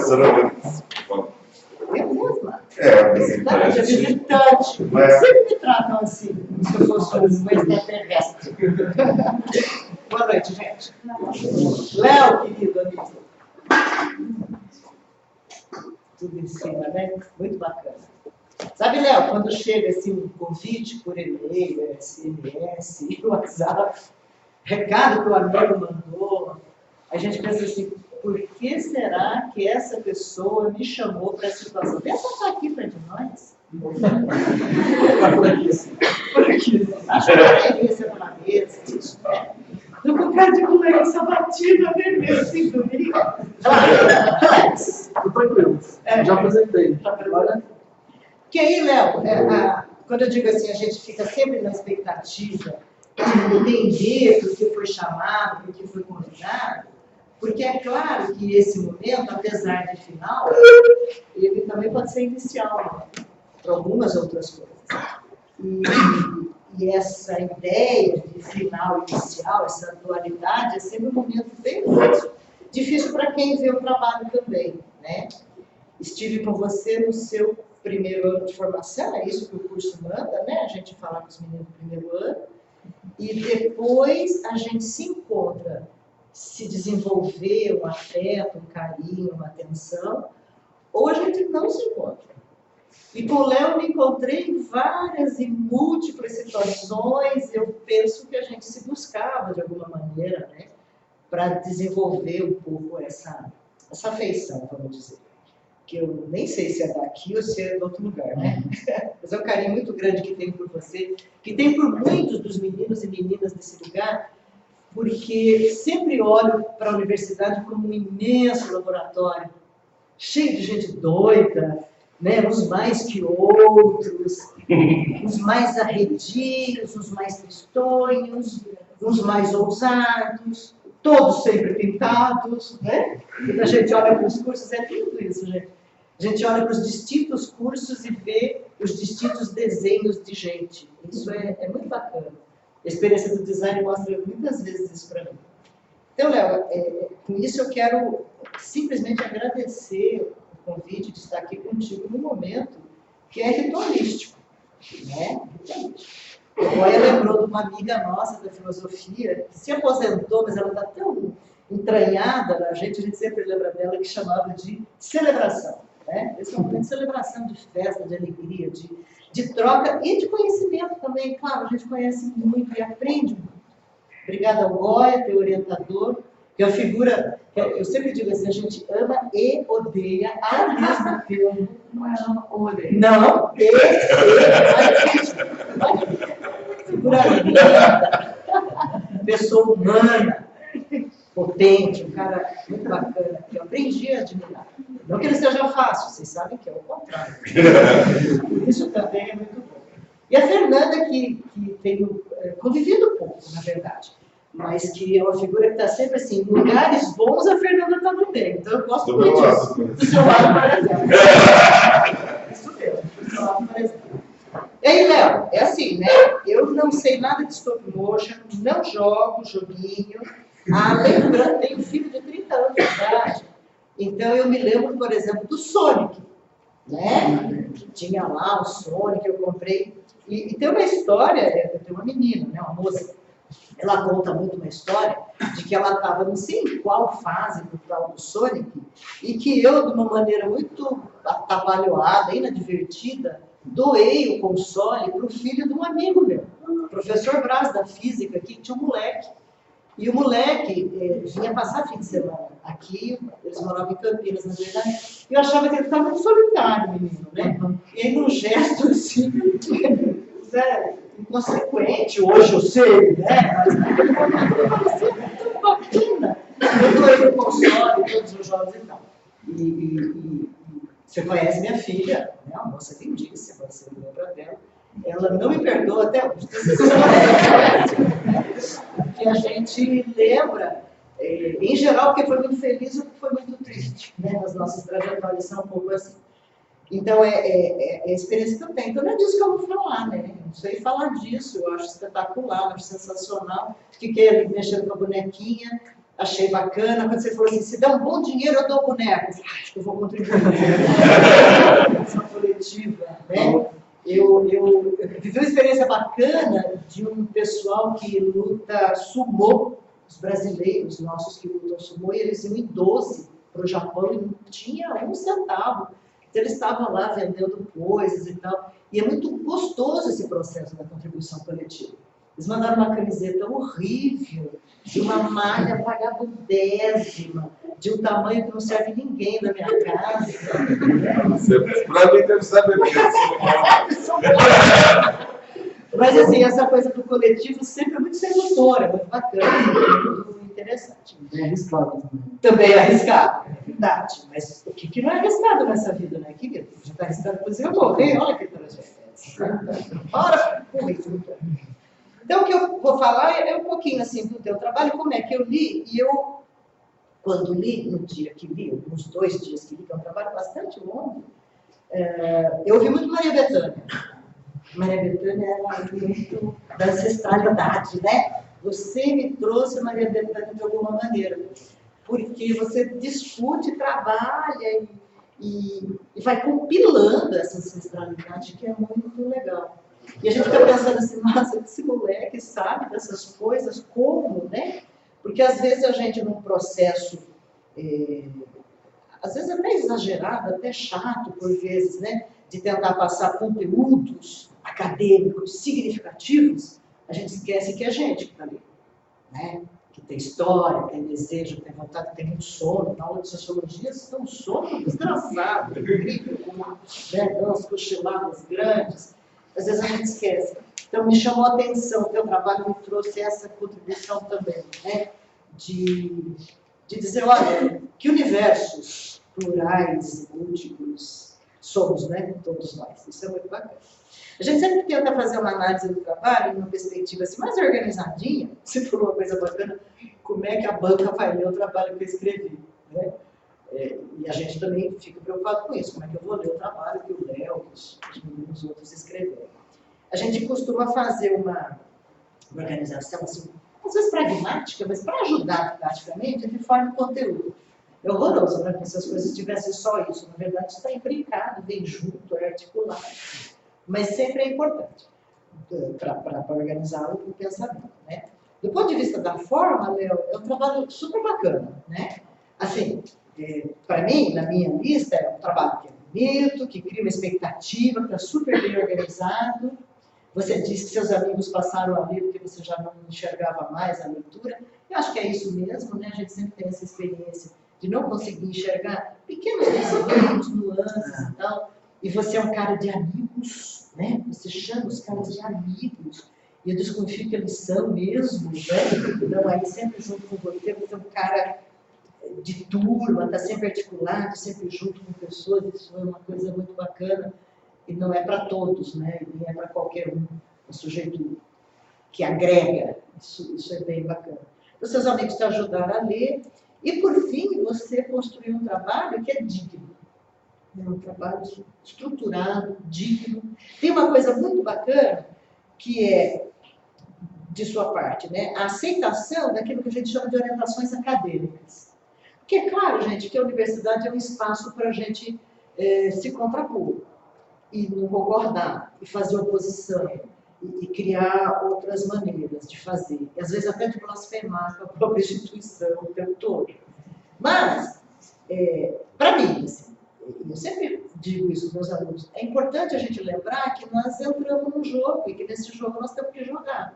professora Vanessa. Eu mesma. Visitante. Visitante. Mas- Sempre me tratam assim, como se eu fosse um extraterrestre. Boa noite, gente. Léo, querido amigo. Tudo em cima, né? Muito bacana. Sabe, Léo, quando chega assim, um convite por e-mail, SMS, WhatsApp, recado que o amigo mandou, a gente pensa assim, por que será que essa pessoa me chamou para essa situação? Pensa só aqui para de nós. Por aqui. Acho que a delícia na mesa, isso, né? No bocado com ele, sabatina, né, meu filho? Relax. Tô tranquilo. Já apresentei. Agora, Que aí, Léo, quando eu digo assim, a gente fica sempre na expectativa de entender por que foi chamado, por que foi convidado, porque é claro que esse momento, apesar de final, ele também pode ser inicial, né? Para algumas outras coisas. E essa ideia de final inicial, essa dualidade, é sempre um momento bem difícil. Difícil para quem vê o trabalho também, né? Estive com você no seu primeiro ano de formação, é isso que o curso manda, né? A gente falar com os meninos do primeiro ano. E depois a gente se encontra, se desenvolver um afeto, um carinho, uma atenção, ou a gente não se encontra. E com o Léo me encontrei em várias e múltiplas situações, eu penso que a gente se buscava de alguma maneira, né? Para desenvolver um pouco essa afeição, vamos dizer. Que eu nem sei se é daqui ou se é de outro lugar, né? Mas é um carinho muito grande que tem por você, que tem por muitos dos meninos e meninas desse lugar, porque sempre olho para a universidade como um imenso laboratório, cheio de gente doida, né? Uns mais que outros, uns mais arredios, uns mais tristonhos, uns mais ousados, todos sempre pintados, né? Quando a gente olha para os cursos, é tudo isso, gente. A gente olha para os distintos cursos e vê os distintos desenhos de gente. Isso é muito bacana. A experiência do design mostra muitas vezes isso para mim. Então, Léo, com isso eu quero simplesmente agradecer o convite de estar aqui contigo num momento que é ritualístico, né? O Goya lembrou de uma amiga nossa da filosofia, que se aposentou, mas ela está tão entranhada na gente, a gente sempre lembra dela, que chamava de celebração. Né? Esse é um momento de celebração, de festa, de alegria, de troca e de conhecimento também. Claro, a gente conhece muito e aprende muito. Obrigada ao Goya, teu orientador, que é uma figura, eu sempre digo assim, a gente ama e odeia ao mesmo tempo. Não é ama ou odeia. Não, figura linda, pessoa humana, potente, um cara muito bacana, que eu aprendi a admirar. Não que ele seja fácil, vocês sabem que é o contrário. Isso também é muito bom. E a Fernanda, que tenho convivido pouco, na verdade, mas que é uma figura que está sempre assim, em lugares bons, a Fernanda está no meio. Então eu gosto muito disso. Do seu lado, por exemplo. Isso mesmo, do seu lado, por exemplo. E aí, Léo, é assim, né? Eu não sei nada de stop motion, não jogo joguinho. Lembrando, tenho um filho de 30 anos de idade. Então eu me lembro, por exemplo, do Sonic, né? Tinha lá o Sonic, eu comprei. E tem uma história, eu tenho uma menina, né? Uma moça, ela conta muito uma história de que ela estava não sei em qual fase do tal do Sonic, e que eu, de uma maneira muito atabalhoada, inadvertida, doei o console para o filho de um amigo meu, o professor Braz da física aqui, que tinha um moleque. E o moleque vinha passar fim de semana aqui, eles moravam em Campinas, na verdade, e eu achava que ele estava muito solitário, menino, né? E aí, num gesto assim, inconsequente, hoje eu sei, né? Mas parecia muito bacana. Eu doei o console, todos os jogos e tal. E você conhece minha filha, né? Uma moça lindíssima, você lembra dela. Ela não me perdoa até hoje. Que a gente lembra, em geral, porque foi muito feliz ou porque foi muito triste, né? As nossas trajetórias são um pouco assim. Então, é a experiência que eu tenho. Então, não é disso que eu vou falar, né? Eu não sei falar disso, eu acho espetacular, eu acho sensacional. Fiquei ali mexendo com a bonequinha, achei bacana. Quando você falou assim, se der um bom dinheiro, eu dou boneco. Eu falei, acho que eu vou contribuir. Essa coletiva, né? Eu vivi uma experiência bacana de um pessoal que luta sumô, os brasileiros nossos que lutam sumô, e eles iam em 12 para o Japão e não tinha um centavo. Então, eles estavam lá vendendo coisas e tal. E é muito gostoso esse processo da contribuição coletiva. Eles mandaram uma camiseta horrível, de uma malha vagabundésima, de um tamanho que não serve ninguém na minha casa. Para mim deve saber Mas assim, essa coisa do coletivo sempre é muito sedutora, muito bacana, muito interessante. É arriscado também. Também é arriscado, é verdade. Mas o que não é arriscado nessa vida, né, querido? Já está arriscado, por exemplo, eu morrer, olha que trajetória. Ora, então, o que eu vou falar é um pouquinho assim do teu trabalho, como é que eu li, e eu, quando li, no dia que li, uns 2 dias que li, que é um trabalho bastante longo, eu ouvi muito Maria Bethânia. Maria Bethânia era muito da ancestralidade, né? Você me trouxe Maria Bethânia de alguma maneira, porque você discute, trabalha e vai compilando essa ancestralidade, que é muito legal. E a gente fica pensando assim, nossa, esse moleque sabe dessas coisas, como, né? Porque às vezes a gente num processo, às vezes até exagerado, até chato por vezes, né? De tentar passar conteúdos acadêmicos significativos, a gente esquece que é gente que está ali, né? Que tem história, tem desejo, tem vontade, tem muito sono. Na aula de sociologia, você tem um sono desgraçado, incrível, né? Umas cochiladas grandes. Às vezes a gente esquece. Então, me chamou a atenção, o teu trabalho me trouxe essa contribuição também, né? De dizer, olha, que universos plurais e múltiplos somos, né? Todos nós. Isso é muito bacana. A gente sempre tenta fazer uma análise do trabalho, uma perspectiva assim, mais organizadinha. Você falou uma coisa bacana, como é que a banca vai ler o trabalho que eu escrevi, né? E a gente também fica preocupado com isso, como é que eu vou ler o trabalho que o Léo e os meninos outros escreveram. A gente costuma fazer uma organização, assim, às vezes pragmática, mas para ajudar didaticamente, de forma de conteúdo. É horroroso, né? Porque se as coisas tivessem só isso, na verdade está imbricado, vem junto, é articulado. Mas sempre é importante para organizar o pensamento, né? Do ponto de vista da forma, Léo, é um trabalho super bacana, né? Assim, para mim, na minha lista, é um trabalho que é bonito, que cria uma expectativa, que está super bem organizado. Você disse que seus amigos passaram a ler porque você já não enxergava mais a leitura. Eu acho que é isso mesmo, né? A gente sempre tem essa experiência de não conseguir enxergar pequenos desenvolvimentos, nuances e tal. E você é um cara de amigos, né? Você chama os caras de amigos. E eu desconfio que eles são mesmo, né? Então, aí sempre junto com você é um cara de turma, está sempre articulado, sempre junto com pessoas. Isso é uma coisa muito bacana. E não é para todos, né? Nem é para qualquer um. É um sujeito que agrega. Isso é bem bacana. Os seus amigos te ajudaram a ler. E, por fim, você construiu um trabalho que é digno. É um trabalho estruturado, digno. Tem uma coisa muito bacana, que é, de sua parte, né? A aceitação daquilo que a gente chama de orientações acadêmicas. Porque é claro, gente, que a universidade é um espaço para a gente se contrapor e não concordar, e fazer oposição, e criar outras maneiras de fazer. E às vezes até de blasfemar com a própria instituição o tempo todo. Mas, para mim, assim, eu sempre digo isso aos meus alunos, é importante a gente lembrar que nós entramos num jogo e que nesse jogo nós temos que jogar.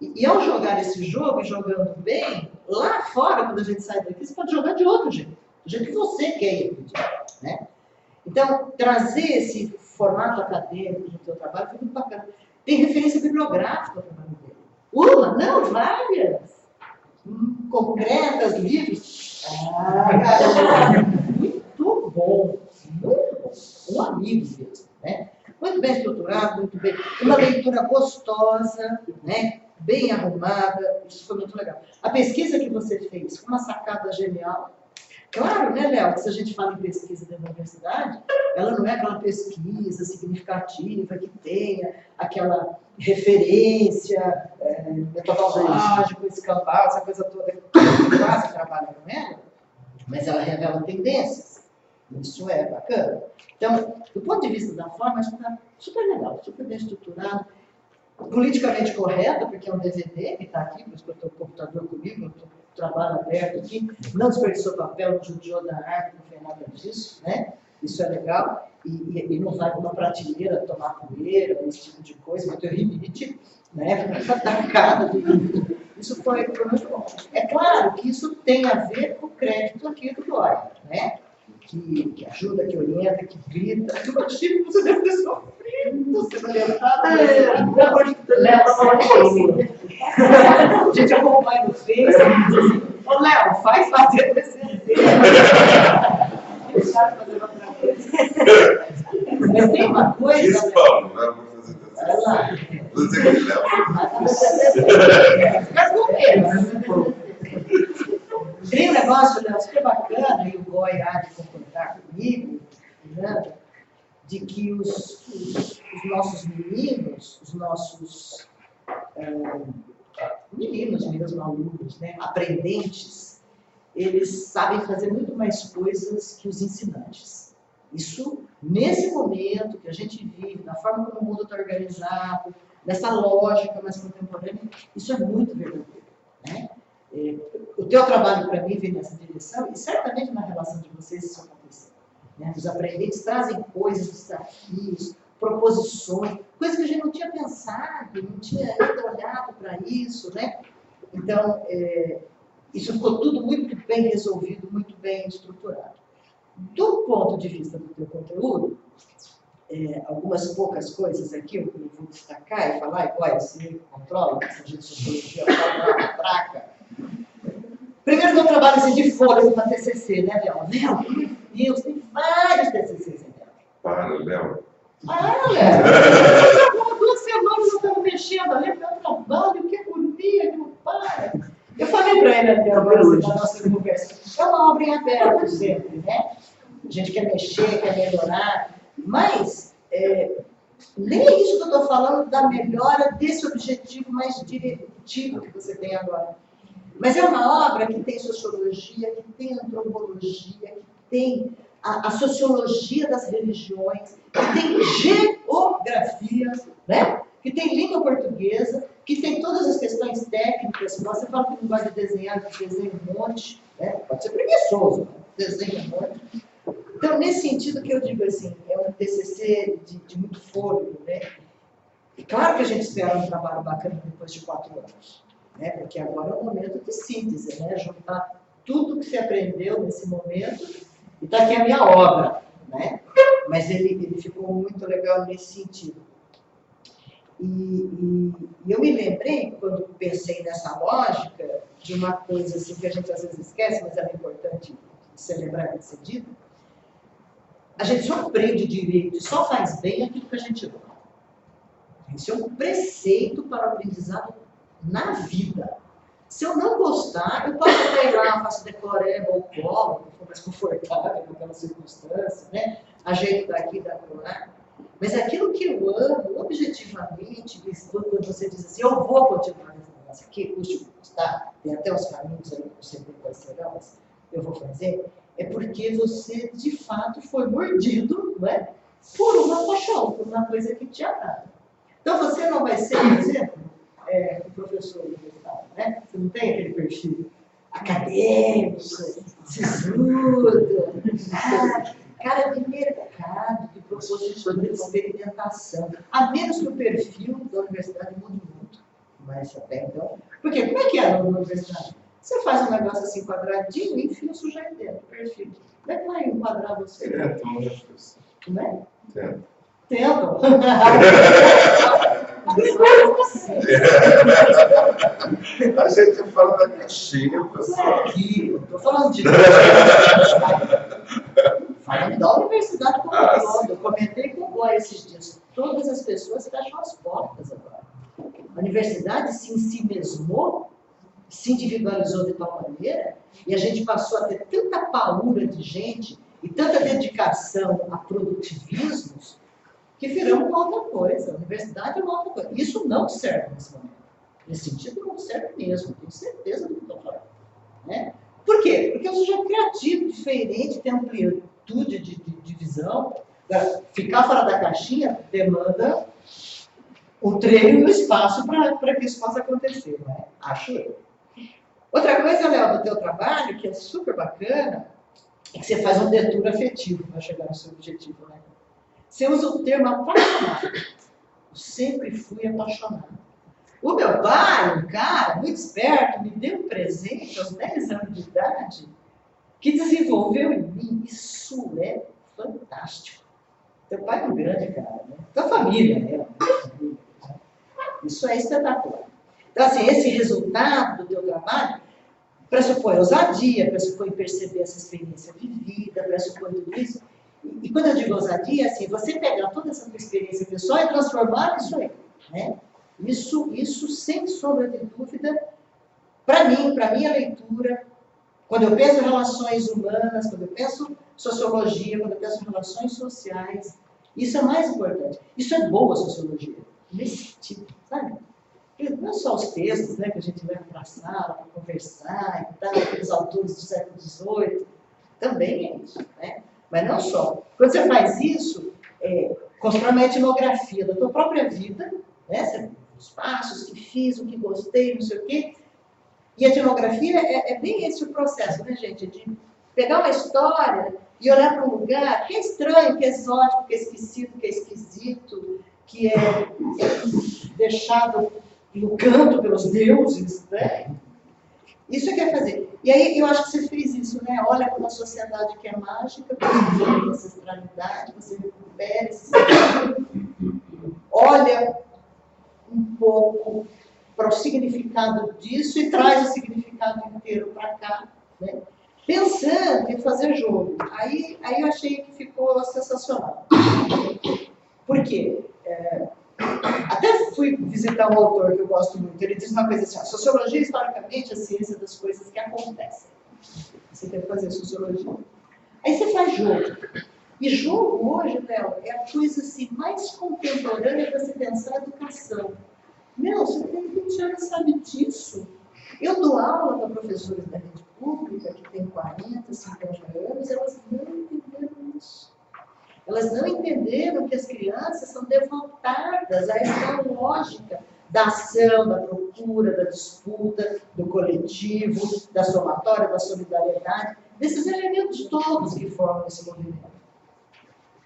E ao jogar esse jogo e jogando bem, lá fora, quando a gente sai daqui, você pode jogar de outro jeito, do jeito que você quer ir, né? Então, trazer esse formato acadêmico no seu trabalho foi muito bacana. Tem referência bibliográfica ao trabalho dele. Uma, não, várias. Concretas, livros. Muito bom, muito bom. Um amigo mesmo, né? Muito bem estruturado, muito bem. Uma leitura gostosa, né? Bem arrumada. Isso foi muito legal. A pesquisa que você fez foi uma sacada genial. Claro, né, Léo, que se a gente fala em pesquisa dentro da universidade, ela não é aquela pesquisa significativa que tenha aquela referência metodológica, escampar, essa coisa toda que quase trabalha com ela, mas ela revela tendências. Isso é bacana. Então, do ponto de vista da forma, acho que está super legal, super bem estruturado, politicamente correto, porque é um DVD que está aqui, por isso que eu estou com o computador comigo, eu estou com o trabalho aberto aqui, não desperdiçou papel, não judiou da arte, não fez nada disso, né? Isso é legal, e não vai para uma prateleira tomar poeira, esse tipo de coisa, vai ter rinite, né? Atacada. Isso foi muito bom. É claro que isso tem a ver com o crédito aqui do Glória, né? Que ajuda, que orienta, que grita. Eu achei que você deve ter sofrido, você não deve estar. A gente acompanha no Facebook. Ô, Léo, faz fazer TCC. Mas tem uma coisa. Isso, Paulo, não vou fazer TCC. Olha lá. Vou dizer que Léo. Mas com medo. Tem um negócio, Léo, super bacana, e o Goi há de concordar comigo, né, de que os nossos meninos, meninos mesmo, alunos, né, aprendentes, eles sabem fazer muito mais coisas que os ensinantes. Isso, nesse momento que a gente vive, na forma como o mundo está organizado, nessa lógica mais contemporânea, isso é muito verdadeiro, né? O teu trabalho, para mim, vem nessa direção, e certamente na relação de vocês isso aconteceu. Né? Os aprendentes trazem coisas, desafios, proposições, coisas que a gente não tinha pensado, não tinha ainda olhado para isso, né? Então, isso ficou tudo muito bem resolvido, muito bem estruturado. Do ponto de vista do teu conteúdo, algumas poucas coisas aqui eu vou destacar e falar, igual você controla, essa gente sociologia, traca. Primeiro, meu trabalho assim, de folha para TCC, né, Léo? Léo, meu Deus, tem vários TCCs em Léo. Para, Léo. Léo. 2 semanas eu estava mexendo ali, meu trabalho, que bonito, para. Eu falei para ele até agora, na nossa conversa, é uma obra em aberto sempre, né? A gente quer mexer, quer melhorar, mas nem é isso que eu estou falando da melhora desse objetivo mais diretivo que você tem agora. Mas é uma obra que tem sociologia, que tem antropologia, que tem a sociologia das religiões, que tem geografia, né? Que tem língua portuguesa, que tem todas as questões técnicas. Você fala que não gosta de desenhar, que desenha um monte, né? Pode ser preguiçoso, né? Desenha um monte. Então, nesse sentido que eu digo assim, é um TCC de muito fôlego, né? E claro que a gente espera um trabalho bacana depois de 4 anos, né? Porque agora é um momento de síntese, né? Juntar tudo que você aprendeu nesse momento e está aqui a minha obra, né? Mas ele ficou muito legal nesse sentido. E eu me lembrei, quando pensei nessa lógica, de uma coisa assim que a gente às vezes esquece, mas é importante celebrar e ser dito. A gente só aprende direito, só faz bem aquilo que a gente gosta. Isso é um preceito para o aprendizado na vida. Se eu não gostar, eu posso até ir lá, faço decoreba ou colo, que for mais confortável naquela circunstância, né? Ajeito daqui, da lá. Mas aquilo que eu amo, objetivamente, quando você diz assim, eu vou continuar nesse negócio aqui, custe custar, tem até os caminhos aí que você vê quais serão, mas eu vou fazer, é porque você, de fato, foi mordido, não é? Por uma paixão, por uma coisa que te agrada. Então, você não vai ser, por exemplo, o professor universitário, né? Você não tem aquele perfil acadêmico, sisudo, cara de mercado, de proposição, de experimentação. A menos que o perfil da universidade mude muito. Mas até então... Porque como é que é na universidade? Você faz um negócio assim quadradinho e enfia o sujeito dentro do perfil. Como é que vai enquadrar você? Como é? Tentam. A gente fala da caixinha, pessoal. Aqui, eu estou falando de... Falando da universidade como um todo. Eu comentei com o Goi esses dias. Todas as pessoas fecham as portas agora. A universidade se em si mesmou, se individualizou de tal maneira, e a gente passou a ter tanta paura de gente e tanta dedicação a produtivismos, que viramos uma outra coisa. A universidade é uma outra coisa. Isso não serve nesse momento. Nesse sentido, não serve mesmo. Tenho certeza do que estou falando. Né? Por quê? Porque o sujeito criativo, diferente, tem amplitude de visão. Ficar fora da caixinha demanda o treino e o espaço para que isso possa acontecer. Né? Acho eu. Outra coisa, Léo, do teu trabalho, que é super bacana, é que você faz um detour afetivo para chegar no seu objetivo. Né? Você usa o termo apaixonado. Eu sempre fui apaixonado. O meu pai, um cara muito esperto, me deu um presente aos 10 anos de idade que desenvolveu em mim. Isso é fantástico. Teu pai é um grande cara, né? Tua família, né? Isso é espetacular. Então, assim, esse resultado do teu trabalho pressupõe ousadia, pressupõe perceber essa experiência vivida, pressupõe tudo isso. E quando eu digo ousadia, assim, você pegar toda essa tua experiência pessoal e transformar isso aí, né? Isso, sem sombra de dúvida, para mim, para minha leitura, quando eu penso em relações humanas, quando eu penso sociologia, quando eu penso em relações sociais, isso é mais importante. Isso é boa sociologia, nesse tipo, sabe? Não só os textos, né, que a gente leva para a sala, para conversar e tal, aqueles autores do século XVIII, também é isso, né? Mas não só. Quando você faz isso, constrói uma etnografia da tua própria vida, né? Os passos que fiz, o que gostei, não sei o quê. E a etnografia é bem esse o processo, né, gente? De pegar uma história e olhar para um lugar que é estranho, que é exótico, que é esquecido, que é esquisito, que é deixado no canto pelos deuses, né? Isso é que é fazer. E aí eu acho que você fez isso, né? Olha para uma sociedade que é mágica, você vê a ancestralidade, você recupera esse sentido, olha um pouco para o significado disso e traz o significado inteiro para cá, né? Pensando em fazer jogo. Aí eu achei que ficou sensacional. Por quê? Até fui visitar um autor que eu gosto muito. Ele diz uma coisa assim: a sociologia, historicamente, é a ciência das coisas que acontecem. Você quer fazer sociologia. Aí você faz jogo. E jogo hoje, Léo, é a coisa assim, mais contemporânea para se pensar a educação. Meu, você tem 20 anos, sabe disso? Eu dou aula para professores da rede pública, que têm 40, 50 anos, elas não entenderam isso. Elas não entenderam que as crianças são devotadas a essa lógica da ação, da procura, da disputa, do coletivo, da somatória, da solidariedade, desses elementos todos que formam esse movimento.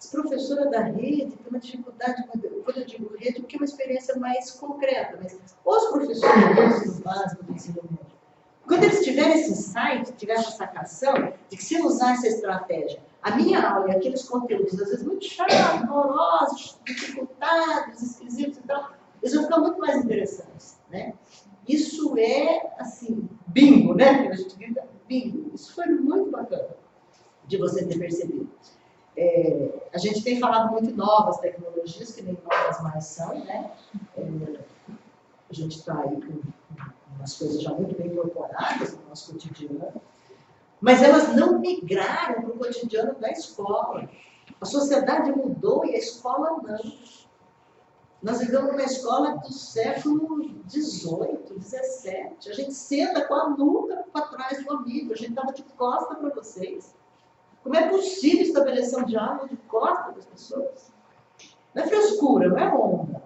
As professoras da rede têm uma dificuldade, quando eu digo rede, porque é uma experiência mais concreta, mas os professores do básico do ensino médio, quando eles tiverem esse insight, tiverem essa sacação de que se usar essa estratégia, a minha aula e aqueles conteúdos, às vezes muito chatos, morosos, dificultados, esquisitos e tal, eles vão ficar muito mais interessantes, né? Isso é, assim, bingo, né? Que a gente grita bingo. Isso foi muito bacana de você ter percebido. A gente tem falado muito em novas tecnologias, que nem novas mais são, né? A gente está aí com umas coisas já muito bem incorporadas no nosso cotidiano, mas elas não migraram para o cotidiano da escola. A sociedade mudou e a escola não. Nós vivemos numa escola do século XVIII, XVII. A gente senta com a nuca para trás do amigo, a gente estava de costa para vocês. Como é possível estabelecer um diálogo de costa das pessoas? Não é frescura, não é onda.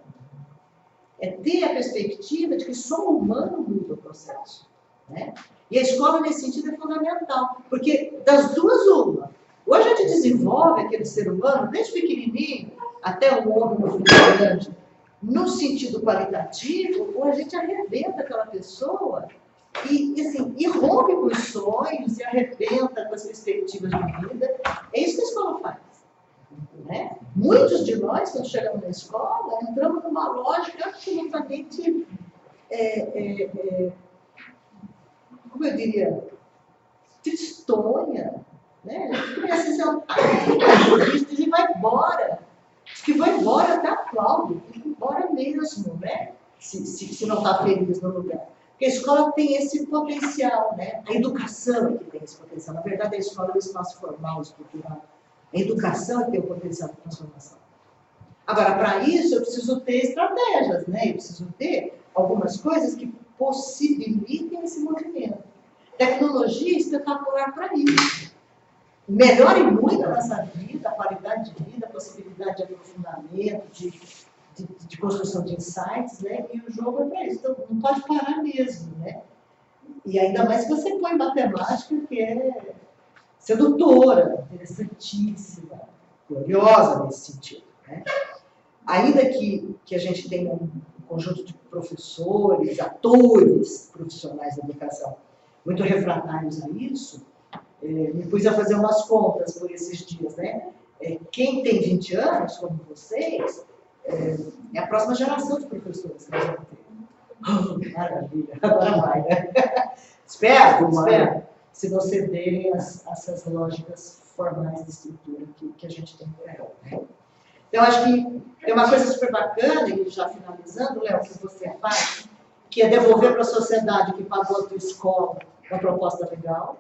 É ter a perspectiva de que só o humano muda o processo. Né? E a escola, nesse sentido, é fundamental. Porque das duas, uma. Ou a gente desenvolve aquele ser humano, desde pequenininho até o homem muito grande, no sentido qualitativo, ou a gente arrebenta aquela pessoa e rompe com os sonhos, e arrebenta com as perspectivas de vida. É isso que a escola faz. Né? Muitos de nós, quando chegamos na escola, entramos numa lógica absolutamente, como eu diria, tristonha. Né? A gente começa a sentar, e vai embora. Os que vão embora até aplaudem, vão embora mesmo, né? Se não está feliz no lugar. Porque a escola tem esse potencial, né? A educação é que tem esse potencial. Na verdade, a escola é o espaço formal, estrutural. A educação é que tem o potencial de transformação. Agora, para isso, eu preciso ter estratégias, né? Eu preciso ter algumas coisas que possibilitem esse movimento. Tecnologia é espetacular para isso. Melhore muito a nossa vida, a qualidade de vida, a possibilidade de aprofundamento, de construção de insights, né? E o jogo é para isso. Então, não pode parar mesmo, né? E ainda mais se você põe matemática, que é sedutora, interessantíssima, gloriosa nesse sentido, né? Ainda que a gente tenha um conjunto de professores, atores profissionais da educação muito refratários a isso, me pus a fazer umas contas por esses dias, né? Quem tem 20 anos, como vocês, é a próxima geração de professores que nós vamos ter. Oh, maravilha, agora vai, né? Espero, se não cederem essas lógicas formais de estrutura que a gente tem por aí, né? Então, acho que tem uma coisa super bacana, e já finalizando, Léo, que você faz, que é devolver para a sociedade que pagou a tua escola uma proposta legal,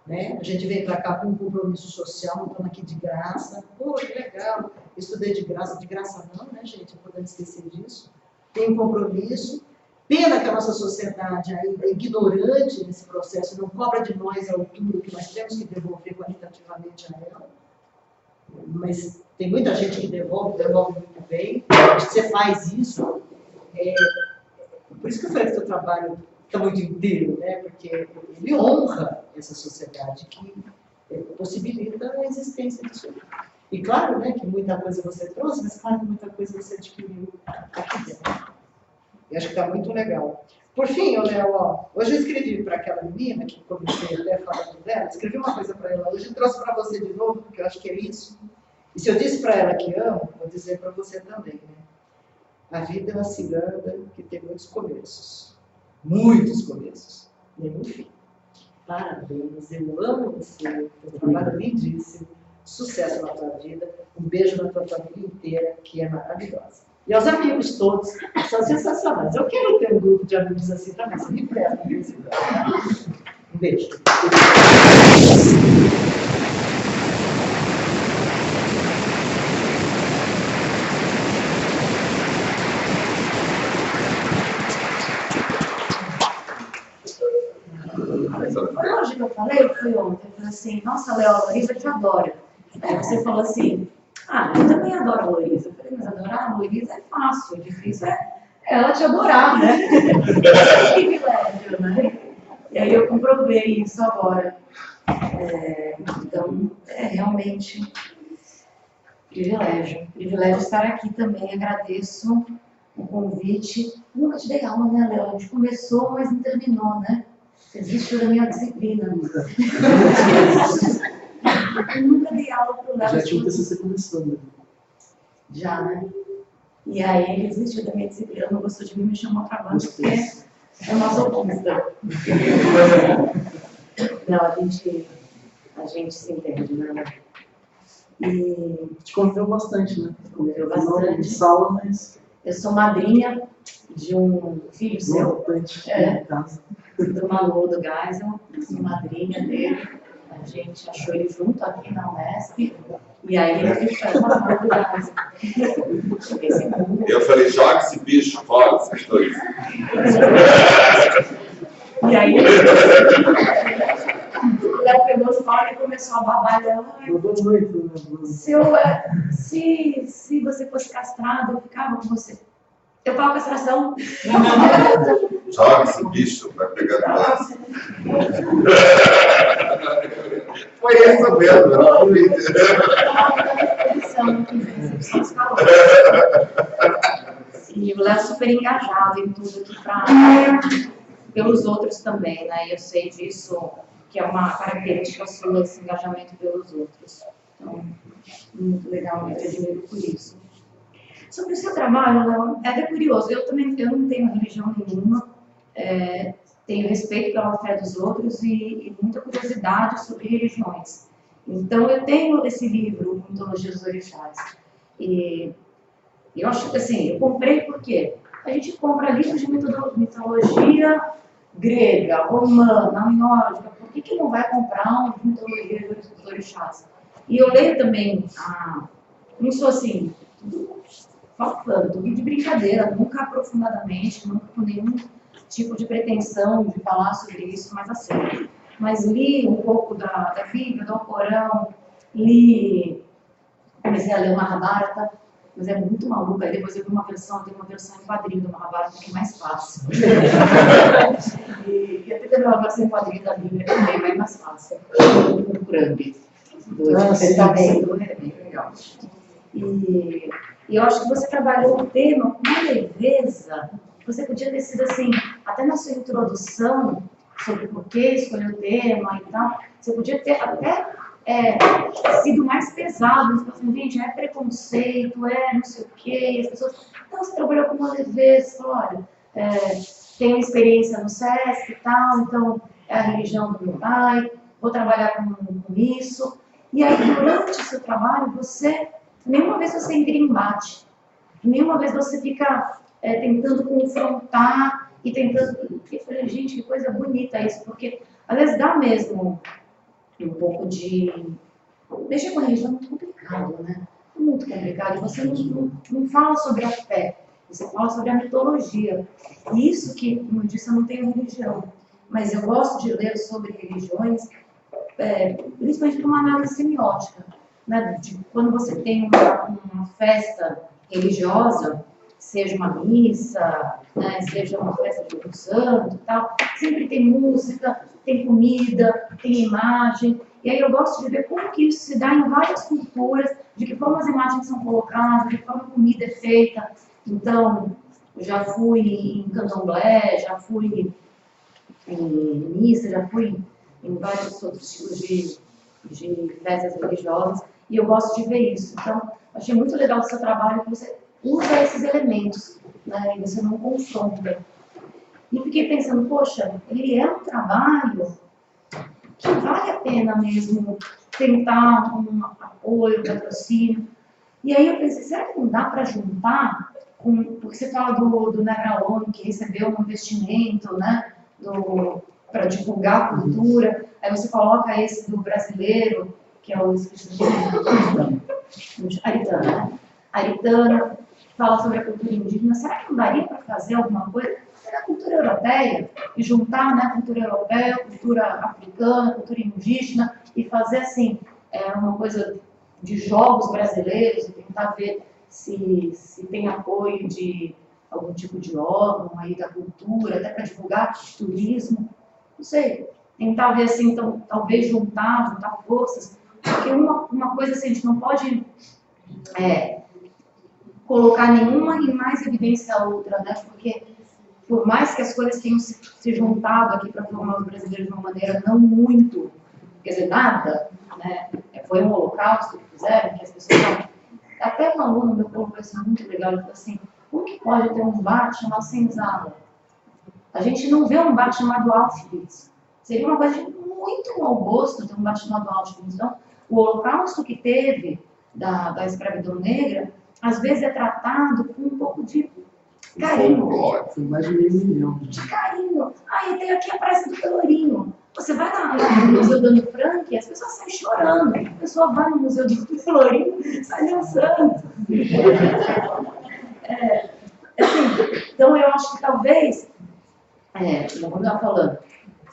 né? A gente vem para cá com um compromisso social, não estamos aqui de graça. Pô, que legal, estudei de graça não, né, gente? Não podemos esquecer disso. Tem um compromisso. Pena que a nossa sociedade ainda é ignorante nesse processo, não cobra de nós a altura que nós temos que devolver qualitativamente a ela. Mas tem muita gente que devolve muito bem. Acho que você faz isso. Por isso que eu falei que o seu trabalho está muito inteiro, né? Porque ele honra essa sociedade que possibilita a existência disso. E claro, né, que muita coisa você trouxe, mas claro que muita coisa você adquiriu aqui dentro. E acho que está muito legal. Por fim, Léo, hoje eu escrevi para aquela menina, que comecei até falando dela, escrevi uma coisa para ela, hoje eu trouxe para você de novo, porque eu acho que é isso. E se eu disse para ela que amo, vou dizer para você também, né? A vida é uma ciranda que tem muitos começos. Muitos começos. Nenhum fim. Parabéns, eu amo você, teu trabalho lindíssimo, sucesso na tua vida, um beijo na tua família inteira, que é maravilhosa. E aos amigos todos, são sensacionais. Eu quero ter um grupo de amigos assim também, você me presta. Um beijo. Hoje que eu falei, eu fui ontem, eu falei assim, nossa, Léo, a Loriza te adora. Aí você falou assim, eu também adoro a Loriza. Eu falei, mas adorar a Loriza é fácil, o difícil é ela te adorar, né? Que privilégio, né? E aí eu comprovei isso agora. Então, é realmente privilégio estar aqui também. Agradeço o convite. Nunca te dei aula, né, Léo? A gente começou, mas não terminou, né? Você desistiu da minha disciplina. Eu nunca dei aula para o Léo. Já tinha o TCC começando. Já, né? E aí ele desistiu da minha disciplina, não gostou de mim, me chamou para baixo, porque é masoquista. Não, a gente se entende, né? E Te conviveu bastante, né? Conviveu bastante. Em sala, mas... Eu sou madrinha de um filho seu, em casa. do Malu do Geisel, sou madrinha dele. A gente achou ele junto aqui na Unesp, e aí ele fez uma Malu do Geisel. Eu falei, joga esse bicho fora, vocês dois. E aí o Léo pegou os paus e começou a babar. Se você fosse castrado, eu ficava com você. Eu falo castração. Joga esse bicho, vai pegar doença. Foi isso mesmo, não E o Léo super engajado em tudo aqui pelos outros também, né? E eu sei disso, que é uma característica sua, esse engajamento pelos outros. Então, muito legal, muito admiro por isso. Sobre o seu trabalho, Léo, é até curioso, eu não tenho religião nenhuma, tenho respeito pela fé dos outros e muita curiosidade sobre religiões. Então, eu tenho esse livro, Mitologia dos Orixás, e eu acho que, assim, eu comprei porque a gente compra livros de mitologia grega, romana, nórdica, por que não vai comprar uma mitologia dos orixás? E eu leio também, não sou assim, tudo falando, tudo de brincadeira, nunca aprofundadamente, nunca com nenhum tipo de pretensão de falar sobre isso, mas assim. Mas li um pouco da Bíblia, do Alcorão, comecei a ler o Mahabharata, mas é muito maluca. Aí depois eu vi tem uma versão em quadrinho do Mahabharata que é mais fácil. e até teve uma versão em quadrinho da Bíblia também, mas é mais fácil. Do Krambi. É bem legal. E eu acho que você trabalhou o tema com uma leveza. Você podia ter sido assim, até na sua introdução, sobre por que escolher o tema e tal, você podia ter até sido mais pesado, você falou assim, gente, é preconceito, não sei o quê, e as pessoas, não, você trabalhou com uma leveza, você falou, olha, tenho experiência no SESC e tal, então é a religião do meu pai, vou trabalhar com isso, e aí durante o seu trabalho, nenhuma vez você entra em embate, nenhuma vez você fica tentando confrontar e tentando, eu falei, gente, que coisa bonita isso, porque às vezes dá mesmo um pouco de... Mexer com a religião é muito complicado, né? É muito complicado. Você não fala sobre a fé, você fala sobre a mitologia. E isso que, como eu disse, eu não tenho religião. Mas eu gosto de ler sobre religiões, principalmente por uma análise semiótica. Né? Quando você tem uma festa religiosa, seja uma missa, né? Seja uma festa de um santo e tal, sempre tem música, tem comida, tem imagem, e aí eu gosto de ver como que isso se dá em várias culturas, de que forma as imagens são colocadas, de que forma a comida é feita. Então, eu já fui em candomblé, já fui em missa, já fui em vários outros tipos de festas religiosas, e eu gosto de ver isso. Então, achei muito legal o seu trabalho, que você usa esses elementos, né, e você não confronta. E fiquei pensando, poxa, ele é um trabalho que vale a pena mesmo tentar um apoio, patrocínio. E aí eu pensei, será que não dá para juntar porque você fala do Negralone, que recebeu um investimento, né, para divulgar a cultura, aí você coloca esse do brasileiro, que é o Aritana, né? Aritana, fala sobre a cultura indígena, será que não daria para fazer alguma coisa na cultura europeia e juntar, né, a cultura europeia, a cultura africana, a cultura indígena e fazer assim uma coisa de jogos brasileiros e tentar ver se tem apoio de algum tipo de órgão aí da cultura, até para divulgar turismo, não sei, tentar ver assim, então, talvez juntar forças, porque uma coisa assim, a gente não pode colocar nenhuma em mais evidência a outra, né? Porque por mais que as coisas tenham se juntado aqui para formar os brasileiros de uma maneira não muito, quer dizer, nada, né? Foi um holocausto que fizeram, que as pessoas... Até um aluno meu colocou isso muito legal, ele falou assim, como que pode ter um bar chamado Senzala? A gente não vê um bar chamado Auschwitz. Seria uma coisa de muito mau gosto ter um bar chamado Auschwitz. Então, o holocausto que teve da escravidão negra, às vezes é tratado com um pouco de carinho. Foi mais de 1,5 milhão. De carinho. Aí tem aqui a Praça do Pelourinho. Você vai no Museu da Anne Frank e as pessoas saem chorando. A pessoa vai no Museu do Pelourinho, sai dançando. Assim, então eu acho que talvez, como eu estava falando,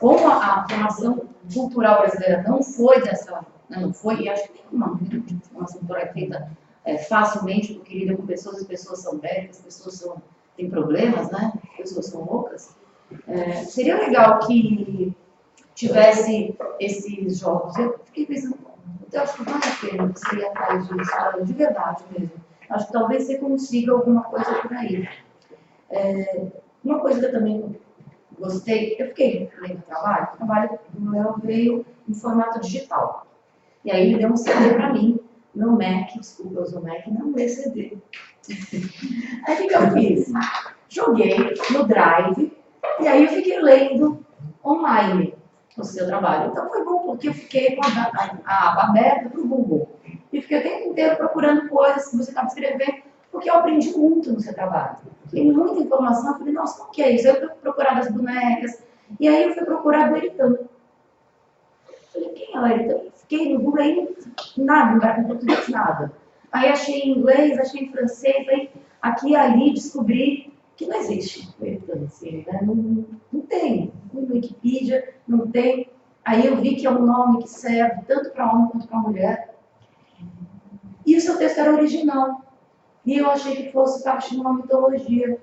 como a formação cultural brasileira não foi dessa, não foi, e acho que tem uma formação cultural feita facilmente, porque lida com pessoas, as pessoas são bélicas, as pessoas têm problemas, né? As pessoas são loucas. Seria legal que tivesse esses jogos. Eu fiquei pensando, eu acho que vale a pena você ir atrás disso, de verdade mesmo. Acho que talvez você consiga alguma coisa por aí. Uma coisa que eu também gostei, eu fiquei lendo o trabalho do Léo veio em formato digital. E aí ele deu um CD para mim, no Mac, desculpa, eu uso Mac, não lê CD. Aí o que eu fiz? Joguei no Drive, e aí eu fiquei lendo online o seu trabalho. Então foi bom, porque eu fiquei com a aba aberta para o Google. E fiquei o tempo inteiro procurando coisas que você estava escrevendo, porque eu aprendi muito no seu trabalho. Tem muita informação, eu falei, nossa, o que é isso? Eu fui procurar das bonecas, E aí eu fui procurar do Eritã. Falei, quem é o Eritã? Fiquei no Google aí, nada, lugar com português, nada. Aí achei em inglês, achei em francês, aí aqui e ali descobri que não existe o Eritã, assim, né? Não tem. No Wikipedia, não tem. Aí eu vi que é um nome que serve tanto para homem quanto para mulher. E o seu texto era original. E eu achei que fosse parte de uma mitologia.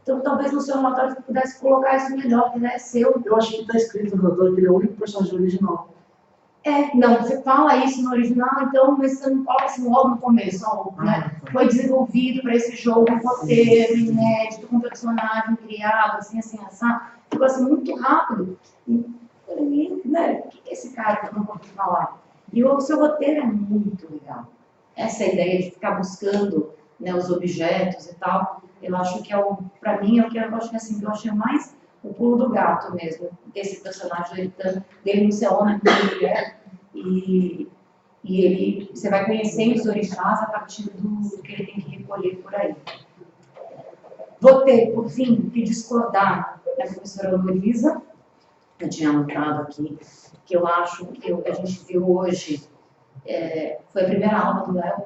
Então, talvez no seu relatório você pudesse colocar isso melhor, que não é seu. Eu acho que está escrito no relatório que ele é o único personagem original. Não, você fala isso no original, então, mas você não coloca assim logo no começo, ó, né? Foi desenvolvido para esse jogo, um roteiro inédito, com personagem criado, assim, assado. Ficou assim muito rápido. E falei, né, o que é esse cara que eu não vou falar? E o seu roteiro é muito legal. Essa ideia de ficar buscando, né, os objetos e tal, eu acho que para mim, é o que eu acho que assim, que eu achei mais o pulo do gato mesmo, esse personagem dele não ser homem, não mulher, e ele, você vai conhecendo os orixás a partir do que ele tem que recolher por aí. Vou ter, por fim, que discordar da professora Luísa, eu tinha anotado aqui, que eu acho que a gente viu hoje, foi a primeira aula do Léo.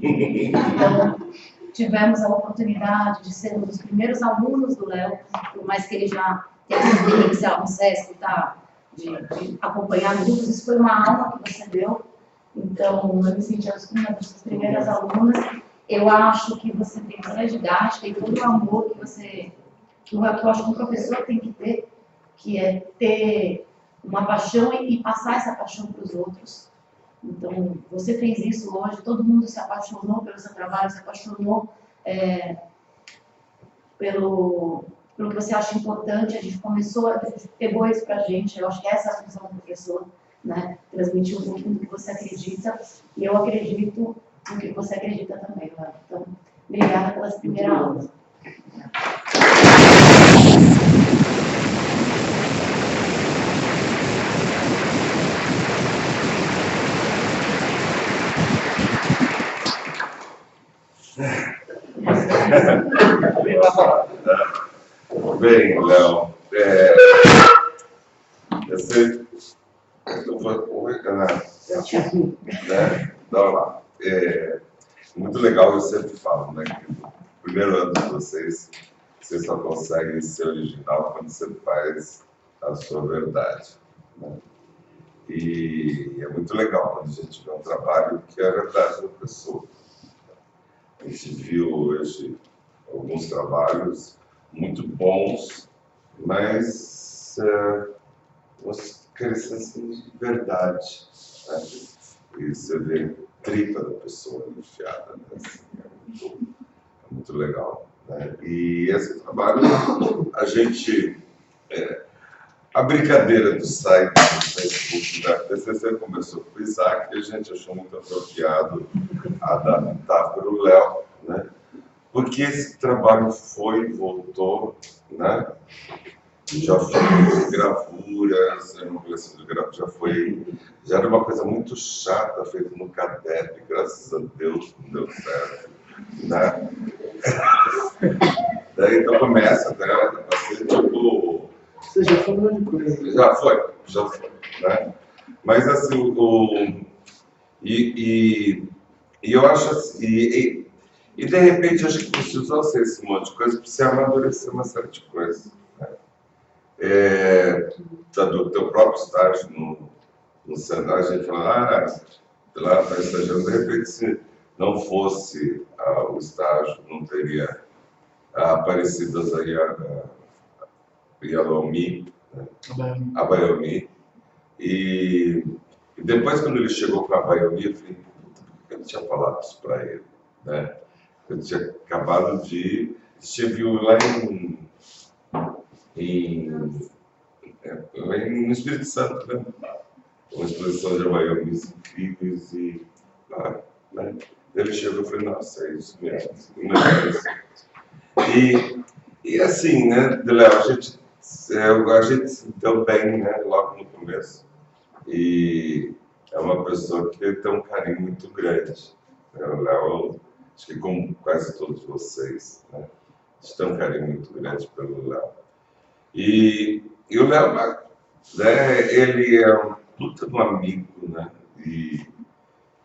Então, tivemos a oportunidade de ser um dos primeiros alunos do Léo, por mais que ele já tenha experiência no SESC, tá? De acompanhar grupos, isso foi uma aula que você deu, então eu me senti uma das primeiras alunas. Eu acho que você tem toda a didática e todo o amor que eu acho que um professor tem que ter, que é ter uma paixão e passar essa paixão para os outros. Então, você fez isso hoje, todo mundo se apaixonou pelo seu trabalho, se apaixonou pelo que você acha importante, a gente pegou isso para a gente, eu acho que essa é a função do professor, né? Transmitir um pouquinho do que você acredita, e eu acredito no que você acredita também, Léo. Então, obrigada pela primeira aula. Bem, Léo, Então lá, muito legal, eu sempre falo, né, que no primeiro ano de vocês só conseguem ser original quando você faz a sua verdade, né? E é muito legal quando a gente vê um trabalho que é a verdade da pessoa. A gente viu hoje alguns trabalhos muito bons, mas crescem de verdade, né? E você vê a tripa da pessoa enfiada, né? Assim, é muito legal, né? E esse trabalho, a gente... a brincadeira do site do Facebook da TCC começou com o Isaac e a gente achou muito apropriado adaptar para o Léo, né? Porque esse trabalho foi e voltou, né? Já fiz gravuras, uma coleção de gravuras, já era uma coisa muito chata, feita no CADEP, graças a Deus não deu certo, né? Daí então começa, né? A ser tipo... Você já falou de coisa. Já foi, né? Mas assim, eu acho assim, e de repente acho que precisou ser esse monte de coisa para você amadurecer uma série de coisas, né? Do teu próprio estágio no Senai, a gente fala, lá está estagiando, de repente se não fosse o estágio, não teria aparecido a Yalomi, né? A Bayomi. E depois, quando ele chegou com a Bayomi, eu falei, eu não tinha falado isso para ele, né? Eu tinha acabado de... Você viu lá no Espírito Santo, né? Uma exposição de Bayomis incríveis e... né? Ele chegou e falei, nossa, é isso mesmo. E assim, né, Léo, a gente se deu bem, né, logo no começo. E é uma pessoa que tem um carinho muito grande, né? O Léo, acho que como quase todos vocês, né, a gente tem um carinho muito grande pelo Léo. E o Léo, né, ele é um puta de um amigo, né? E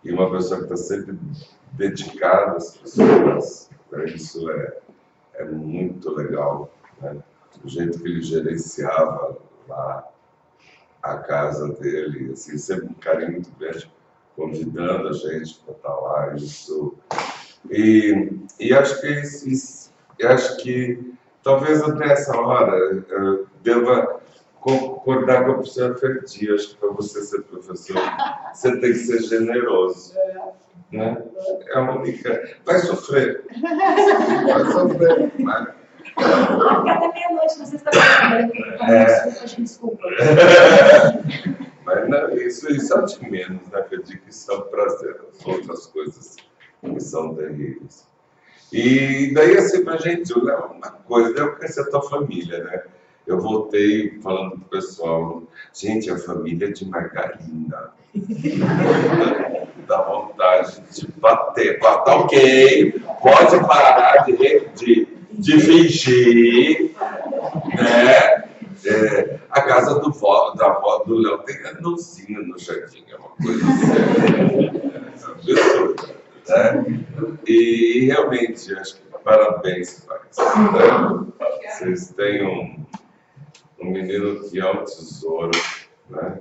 uma pessoa que está sempre dedicada às pessoas. Né? Isso é muito legal, né? O jeito que ele gerenciava lá a casa dele, assim, sempre um carinho muito grande, convidando a gente para estar lá. Isso. E acho que acho que talvez até essa hora eu deva concordar com a professora Ferdi. Acho que para você ser professor, você tem que ser generoso. Né? É a única. Vai sofrer. Vai sofrer. Mas... Até meia-noite na sexta-feira. Desculpa. Mas não, isso é de menos, né? Eu digo que isso é um prazer. As outras coisas que são terríveis. E daí, assim, pra gente, uma coisa, eu conheci a tua família, né? Eu voltei falando pro pessoal, gente, a família de Margarina. Dá vontade de bater. Tá ok, pode parar de fingir, né? A casa da avó do Léo tem anãozinho no jardim, é uma coisa assim, absurda, né? E realmente, acho que parabéns, pais. Né? Vocês têm um menino que é um tesouro, né?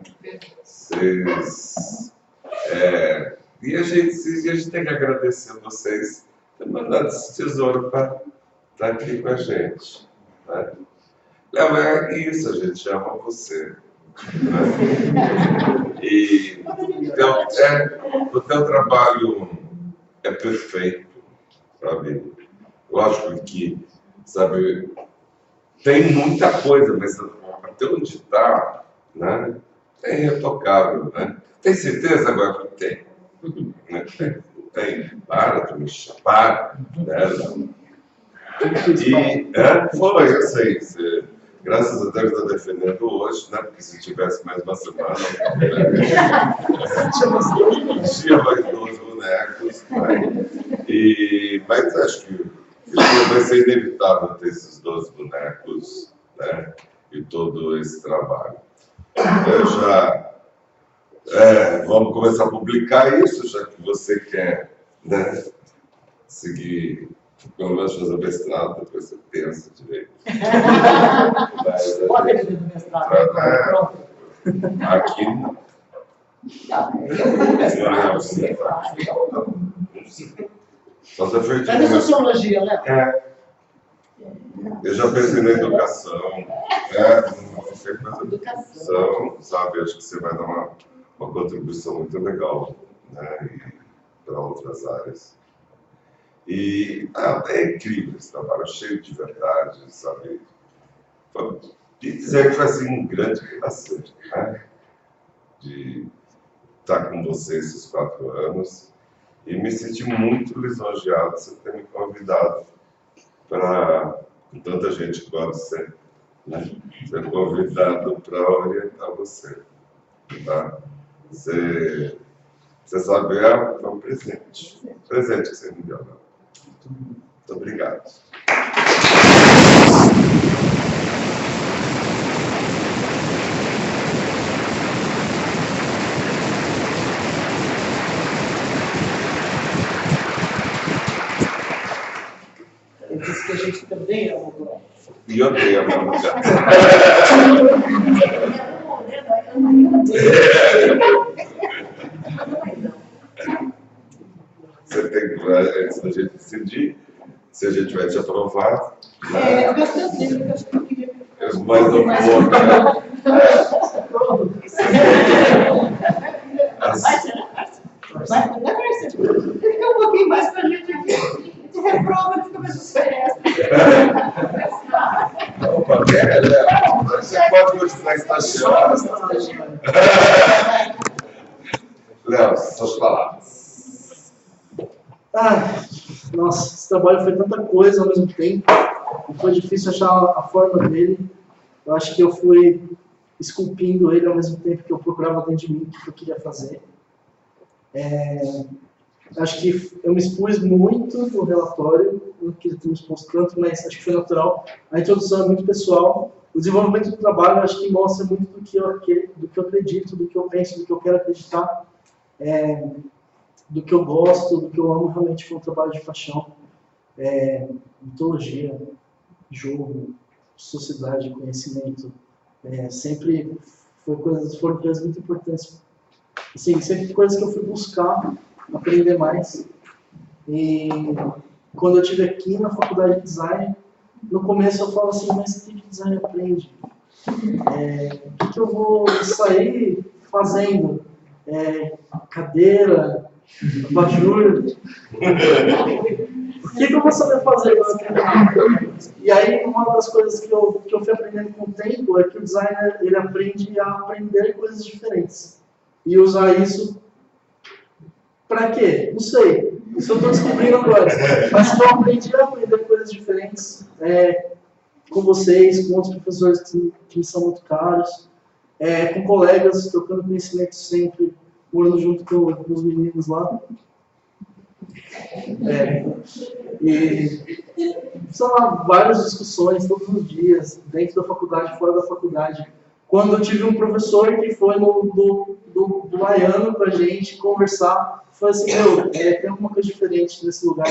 Vocês... E a gente tem que agradecer a vocês por ter mandado esse tesouro para estar aqui com a gente. Né? Léo, é isso, a gente ama você. Né? E o teu trabalho é perfeito, sabe? Lógico que, sabe, tem muita coisa, mas até onde está, né? É irretocável, né? Tem certeza agora que tem? Tem. Para de me chamar. Né? Foi, eu sei. Graças a Deus está defendendo hoje, né? Porque se tivesse mais uma semana, tinha mais 2 bonecos. Né? Mas acho que vai ser inevitável ter esses 12 bonecos, né? E todo esse trabalho. Vamos começar a publicar isso, já que você quer, né, seguir, pelo menos fazer o mestrado, depois você pensa direito. Pode ter do mestrado. Aqui não. Só se foi Mas é sociologia, né? Eu já pensei na educação, qualquer coisa de educação, sabe? Acho que você vai dar uma contribuição muito legal, né? Para outras áreas. E é incrível esse trabalho, cheio de verdade, sabe? E dizer que foi assim um grande prazer, né? De estar com você esses 4 anos e me senti muito lisonjeado de você ter me convidado para, com tanta gente que gosta de você, né? Ser convidado para orientar você. Tá? Você sabe, é um presente. Presente que você me deu. Né? Muito obrigado. Ele disse que a gente também é um. E eu odeio a minha mulher. Você tem que, antes da gente decidir, se a gente vai te aprovar. Eu gostei dele, eu acho que eu queria. Mais um pouco. Vai, fica um pouquinho mais pra gente aqui. A gente reprova, fica mais diferença. Opa, você pode continuar estagiando. Léo, suas palavras. Nossa, esse trabalho foi tanta coisa ao mesmo tempo. E foi difícil achar a forma dele. Eu acho que eu fui esculpindo ele ao mesmo tempo que eu procurava dentro de mim o que eu queria fazer. Acho que eu me expus muito no relatório, não queria ter me exposto tanto, mas acho que foi natural. A introdução é muito pessoal, O desenvolvimento do trabalho, acho que mostra muito do que eu acredito, do que eu penso, do que eu quero acreditar, do que eu gosto, do que eu amo realmente com o trabalho de paixão. Mitologia, jogo, sociedade, conhecimento, sempre foram coisas muito importantes. Assim, sempre coisas que eu fui buscar aprender mais. E quando eu estive aqui na faculdade de design, no começo eu falo assim, mas o que design aprende? O que eu vou sair fazendo? Cadeira, abajur. O que eu vou saber fazer quando eu terminar? E aí, uma das coisas que eu fui aprendendo com o tempo é que o designer ele aprende a aprender coisas diferentes. E usar isso para quê? Não sei. Isso eu estou descobrindo agora. Mas eu aprendi a aprender coisas diferentes com vocês, com outros professores que me são muito caros, com colegas, trocando conhecimento sempre, morando junto com os meninos lá. E, sei lá, várias discussões todos os dias, dentro da faculdade, fora da faculdade. Quando eu tive um professor que foi do Baiano pra gente conversar, foi assim, tem alguma coisa diferente nesse lugar,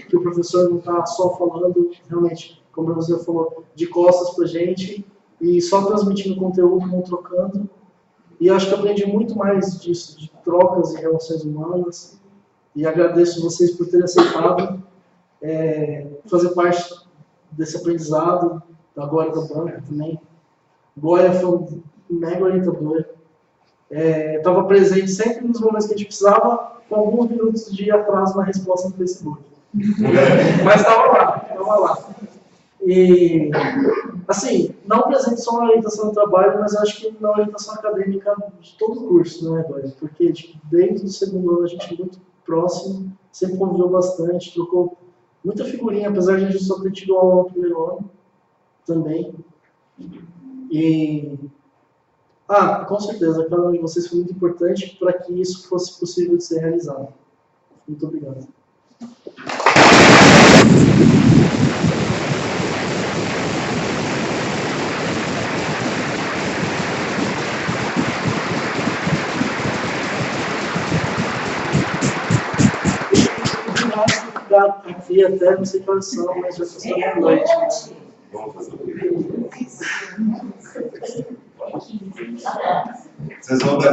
que o professor não está só falando, realmente, como você falou, de costas pra gente, e só transmitindo conteúdo, não trocando. E eu acho que eu aprendi muito mais disso, de trocas e relações humanas. E agradeço vocês por terem aceitado fazer parte desse aprendizado, agora da banca também. Goya foi um mega orientador. Estava presente sempre nos momentos que a gente precisava, com alguns minutos de atraso na resposta no Facebook. Mas estava lá. E, assim, não presente só na orientação do trabalho, mas acho que na orientação acadêmica de todo o curso, né, Goya? Porque desde o segundo ano a gente é muito próximo, sempre conviveu bastante, trocou muita figurinha, apesar de a gente só ter tido aula no primeiro ano também. E, com certeza, cada um de vocês foi muito importante para que isso fosse possível de ser realizado. Muito obrigado. Aqui até não sei quais são, mas já passou meia-noite. Vamos fazer o quê? Vocês vão dar